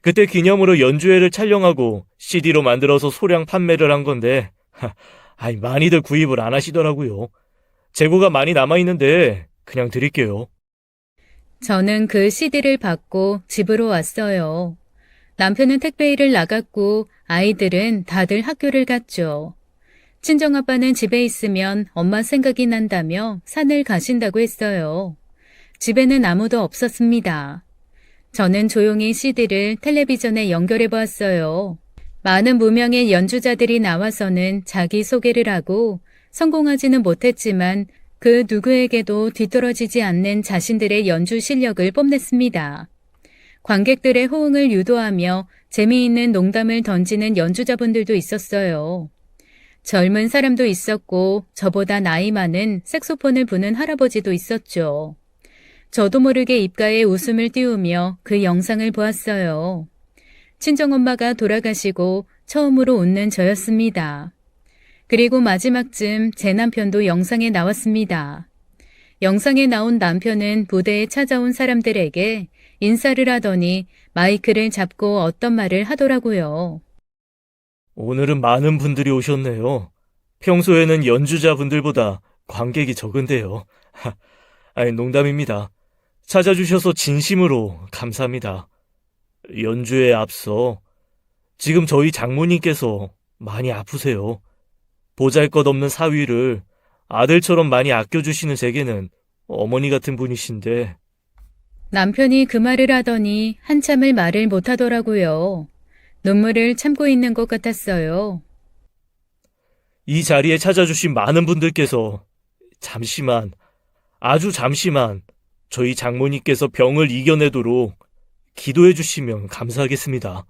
그때 기념으로 연주회를 촬영하고 CD로 만들어서 소량 판매를 한 건데 많이들 구입을 안 하시더라고요. 재고가 많이 남아있는데 그냥 드릴게요. 저는 그 CD를 받고 집으로 왔어요. 남편은 택배 일을 나갔고 아이들은 다들 학교를 갔죠. 친정아빠는 집에 있으면 엄마 생각이 난다며 산을 가신다고 했어요. 집에는 아무도 없었습니다. 저는 조용히 CD를 텔레비전에 연결해 보았어요. 많은 무명의 연주자들이 나와서는 자기소개를 하고 성공하지는 못했지만 그 누구에게도 뒤떨어지지 않는 자신들의 연주 실력을 뽐냈습니다. 관객들의 호응을 유도하며 재미있는 농담을 던지는 연주자분들도 있었어요. 젊은 사람도 있었고 저보다 나이 많은 색소폰을 부는 할아버지도 있었죠. 저도 모르게 입가에 웃음을 띄우며 그 영상을 보았어요. 친정엄마가 돌아가시고 처음으로 웃는 저였습니다. 그리고 마지막쯤 제 남편도 영상에 나왔습니다. 영상에 나온 남편은 무대에 찾아온 사람들에게 인사를 하더니 마이크를 잡고 어떤 말을 하더라고요. 오늘은 많은 분들이 오셨네요. 평소에는 연주자분들보다 관객이 적은데요. 농담입니다. 찾아주셔서 진심으로 감사합니다. 연주에 앞서 지금 저희 장모님께서 많이 아프세요. 보잘것없는 사위를 아들처럼 많이 아껴주시는 제게는 어머니 같은 분이신데. 남편이 그 말을 하더니 한참을 말을 못하더라고요. 눈물을 참고 있는 것 같았어요. 이 자리에 찾아주신 많은 분들께서 잠시만, 아주 잠시만 저희 장모님께서 병을 이겨내도록 기도해 주시면 감사하겠습니다.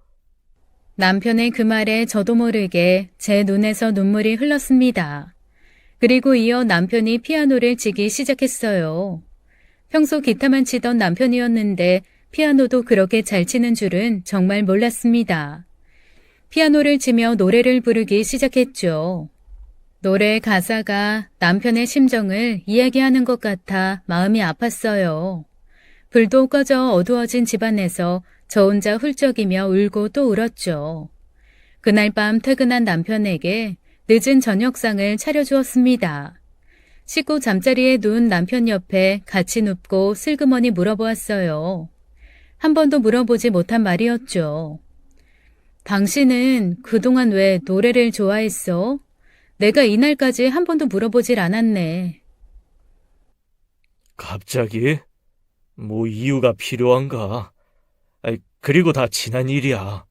남편의 그 말에 저도 모르게 제 눈에서 눈물이 흘렀습니다. 그리고 이어 남편이 피아노를 치기 시작했어요. 평소 기타만 치던 남편이었는데 피아노도 그렇게 잘 치는 줄은 정말 몰랐습니다. 피아노를 치며 노래를 부르기 시작했죠. 노래 가사가 남편의 심정을 이야기하는 것 같아 마음이 아팠어요. 불도 꺼져 어두워진 집안에서 저 혼자 훌쩍이며 울고 또 울었죠. 그날 밤 퇴근한 남편에게 늦은 저녁상을 차려주었습니다. 씻고 잠자리에 누운 남편 옆에 같이 눕고 슬그머니 물어보았어요. 한 번도 물어보지 못한 말이었죠. 당신은 그동안 왜 노래를 좋아했어? 내가 이날까지 한 번도 물어보질 않았네. 갑자기? 뭐 이유가 필요한가? 그리고 다 지난 일이야.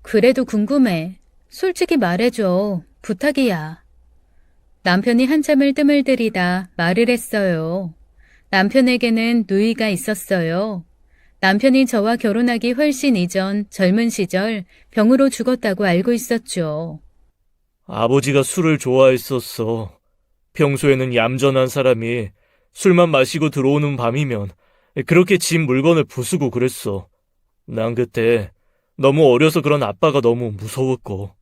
그래도 궁금해. 솔직히 말해줘. 부탁이야. 남편이 한참을 뜸을 들이다 말을 했어요. 남편에게는 누이가 있었어요. 남편이 저와 결혼하기 훨씬 이전 젊은 시절 병으로 죽었다고 알고 있었죠. 아버지가 술을 좋아했었어. 평소에는 얌전한 사람이 술만 마시고 들어오는 밤이면 그렇게 집 물건을 부수고 그랬어. 난 그때 너무 어려서 그런 아빠가 너무 무서웠고.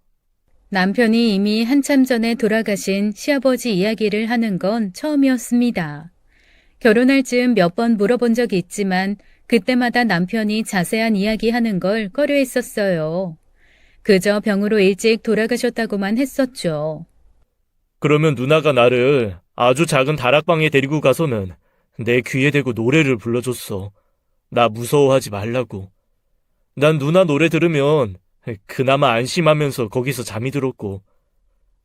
남편이 이미 한참 전에 돌아가신 시아버지 이야기를 하는 건 처음이었습니다. 결혼할 즈음 몇 번 물어본 적이 있지만 그때마다 남편이 자세한 이야기하는 걸 꺼려했었어요. 그저 병으로 일찍 돌아가셨다고만 했었죠. 그러면 누나가 나를 아주 작은 다락방에 데리고 가서는 내 귀에 대고 노래를 불러줬어. 나 무서워하지 말라고. 난 누나 노래 들으면 그나마 안심하면서 거기서 잠이 들었고,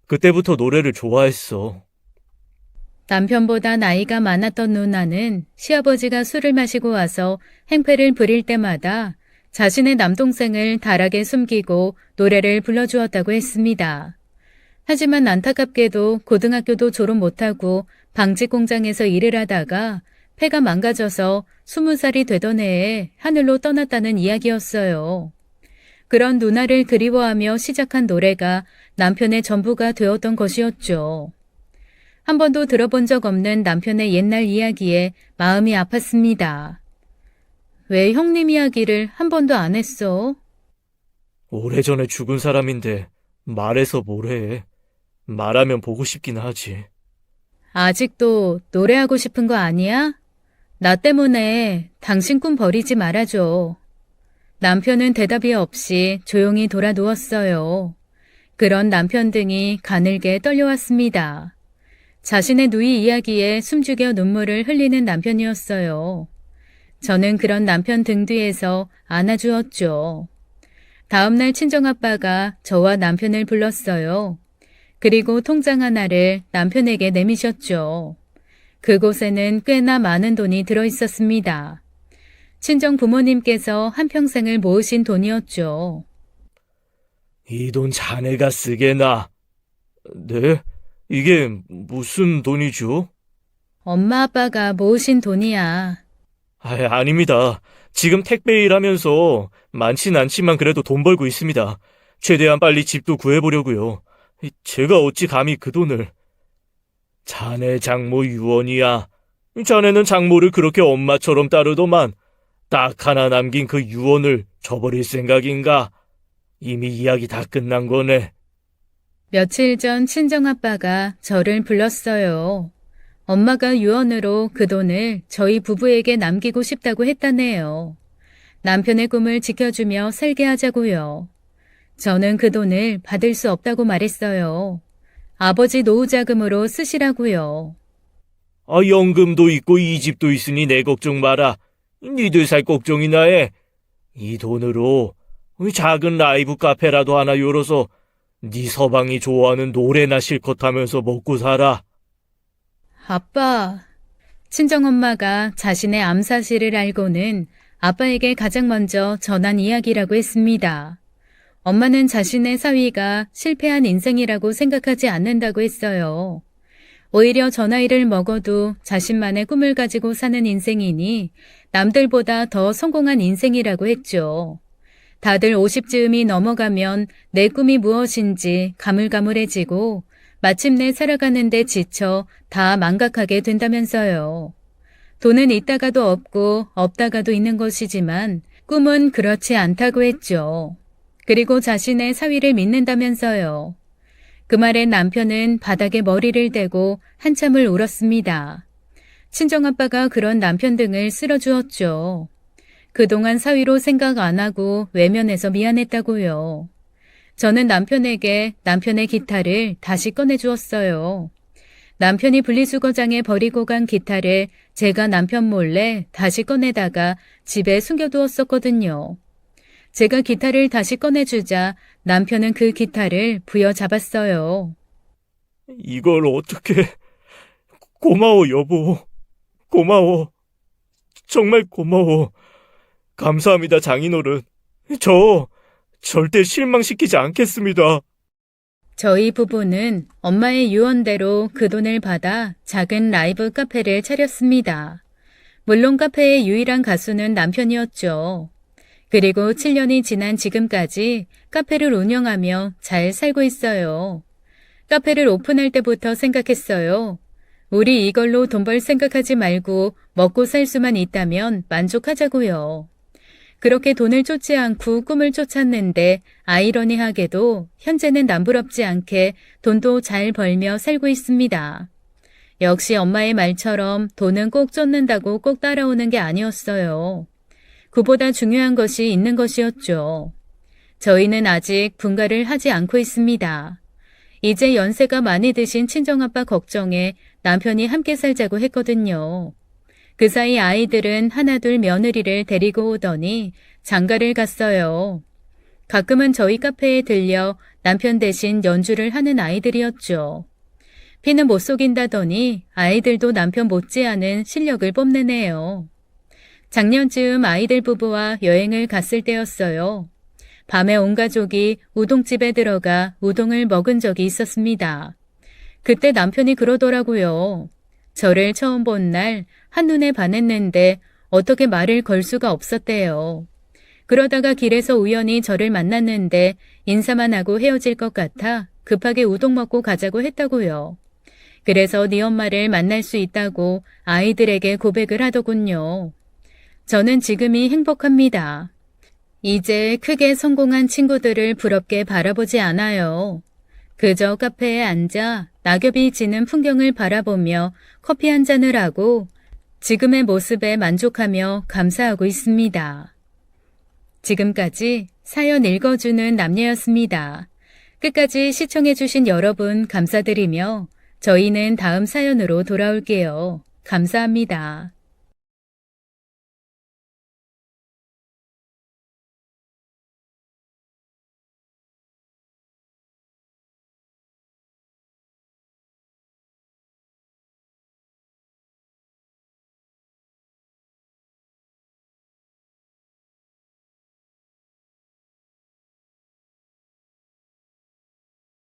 그때부터 노래를 좋아했어. 남편보다 나이가 많았던 누나는 시아버지가 술을 마시고 와서 행패를 부릴 때마다 자신의 남동생을 다락에 숨기고 노래를 불러주었다고 했습니다. 하지만 안타깝게도 고등학교도 졸업 못하고 방직 공장에서 일을 하다가 폐가 망가져서 20살이 되던 해에 하늘로 떠났다는 이야기였어요. 그런 누나를 그리워하며 시작한 노래가 남편의 전부가 되었던 것이었죠. 한 번도 들어본 적 없는 남편의 옛날 이야기에 마음이 아팠습니다. 왜 형님 이야기를 한 번도 안 했어? 오래전에 죽은 사람인데 말해서 뭐래. 말하면 보고 싶긴 하지. 아직도 노래하고 싶은 거 아니야? 나 때문에 당신 꿈 버리지 말아줘. 남편은 대답이 없이 조용히 돌아 누웠어요. 그런 남편 등이 가늘게 떨려왔습니다. 자신의 누이 이야기에 숨죽여 눈물을 흘리는 남편이었어요. 저는 그런 남편 등 뒤에서 안아주었죠. 다음날 친정아빠가 저와 남편을 불렀어요. 그리고 통장 하나를 남편에게 내미셨죠. 그곳에는 꽤나 많은 돈이 들어있었습니다. 친정 부모님께서 한평생을 모으신 돈이었죠. 이 돈 자네가 쓰게나. 네? 이게 무슨 돈이죠? 엄마 아빠가 모으신 돈이야. 아닙니다. 지금 택배 일하면서 많진 않지만 그래도 돈 벌고 있습니다. 최대한 빨리 집도 구해보려고요. 제가 어찌 감히 그 돈을. 자네 장모 유언이야. 자네는 장모를 그렇게 엄마처럼 따르더만 딱 하나 남긴 그 유언을 저버릴 생각인가? 이미 이야기 다 끝난 거네. 며칠 전 친정아빠가 저를 불렀어요. 엄마가 유언으로 그 돈을 저희 부부에게 남기고 싶다고 했다네요. 남편의 꿈을 지켜주며 살게 하자고요. 저는 그 돈을 받을 수 없다고 말했어요. 아버지 노후 자금으로 쓰시라고요. 연금도 있고 이 집도 있으니 내 걱정 마라. 니들 살 걱정이나 해. 이 돈으로 작은 라이브 카페라도 하나 열어서 네 서방이 좋아하는 노래나 실컷 하면서 먹고 살아. 아빠. 친정엄마가 자신의 암 사실을 알고는 아빠에게 가장 먼저 전한 이야기라고 했습니다. 엄마는 자신의 사위가 실패한 인생이라고 생각하지 않는다고 했어요. 오히려 저 나이를 먹어도 자신만의 꿈을 가지고 사는 인생이니 남들보다 더 성공한 인생이라고 했죠. 다들 50즈음이 넘어가면 내 꿈이 무엇인지 가물가물해지고 마침내 살아가는데 지쳐 다 망각하게 된다면서요. 돈은 있다가도 없고 없다가도 있는 것이지만 꿈은 그렇지 않다고 했죠. 그리고 자신의 사위를 믿는다면서요. 그 말에 남편은 바닥에 머리를 대고 한참을 울었습니다. 친정아빠가 그런 남편 등을 쓸어주었죠. 그동안 사위로 생각 안 하고 외면해서 미안했다고요. 저는 남편에게 남편의 기타를 다시 꺼내주었어요. 남편이 분리수거장에 버리고 간 기타를 제가 남편 몰래 다시 꺼내다가 집에 숨겨두었었거든요. 제가 기타를 다시 꺼내주자 남편은 그 기타를 부여잡았어요. 이걸 어떻게... 고마워, 여보. 고마워. 정말 고마워. 감사합니다, 장인어른. 저 절대 실망시키지 않겠습니다. 저희 부부는 엄마의 유언대로 그 돈을 받아 작은 라이브 카페를 차렸습니다. 물론 카페의 유일한 가수는 남편이었죠. 그리고 7년이 지난 지금까지 카페를 운영하며 잘 살고 있어요. 카페를 오픈할 때부터 생각했어요. 우리 이걸로 돈 벌 생각하지 말고 먹고 살 수만 있다면 만족하자고요. 그렇게 돈을 쫓지 않고 꿈을 쫓았는데 아이러니하게도 현재는 남부럽지 않게 돈도 잘 벌며 살고 있습니다. 역시 엄마의 말처럼 돈은 꼭 쫓는다고 꼭 따라오는 게 아니었어요. 그보다 중요한 것이 있는 것이었죠. 저희는 아직 분가를 하지 않고 있습니다. 이제 연세가 많이 드신 친정아빠 걱정에 남편이 함께 살자고 했거든요. 그 사이 아이들은 하나둘 며느리를 데리고 오더니 장가를 갔어요. 가끔은 저희 카페에 들려 남편 대신 연주를 하는 아이들이었죠. 피는 못 속인다더니 아이들도 남편 못지않은 실력을 뽐내네요. 작년쯤 아이들 부부와 여행을 갔을 때였어요. 밤에 온 가족이 우동집에 들어가 우동을 먹은 적이 있었습니다. 그때 남편이 그러더라고요. 저를 처음 본 날 한눈에 반했는데 어떻게 말을 걸 수가 없었대요. 그러다가 길에서 우연히 저를 만났는데 인사만 하고 헤어질 것 같아 급하게 우동 먹고 가자고 했다고요. 그래서 네 엄마를 만날 수 있다고 아이들에게 고백을 하더군요. 저는 지금이 행복합니다. 이제 크게 성공한 친구들을 부럽게 바라보지 않아요. 그저 카페에 앉아 낙엽이 지는 풍경을 바라보며 커피 한 잔을 하고 지금의 모습에 만족하며 감사하고 있습니다. 지금까지 사연 읽어주는 남녀였습니다. 끝까지 시청해주신 여러분 감사드리며 저희는 다음 사연으로 돌아올게요. 감사합니다.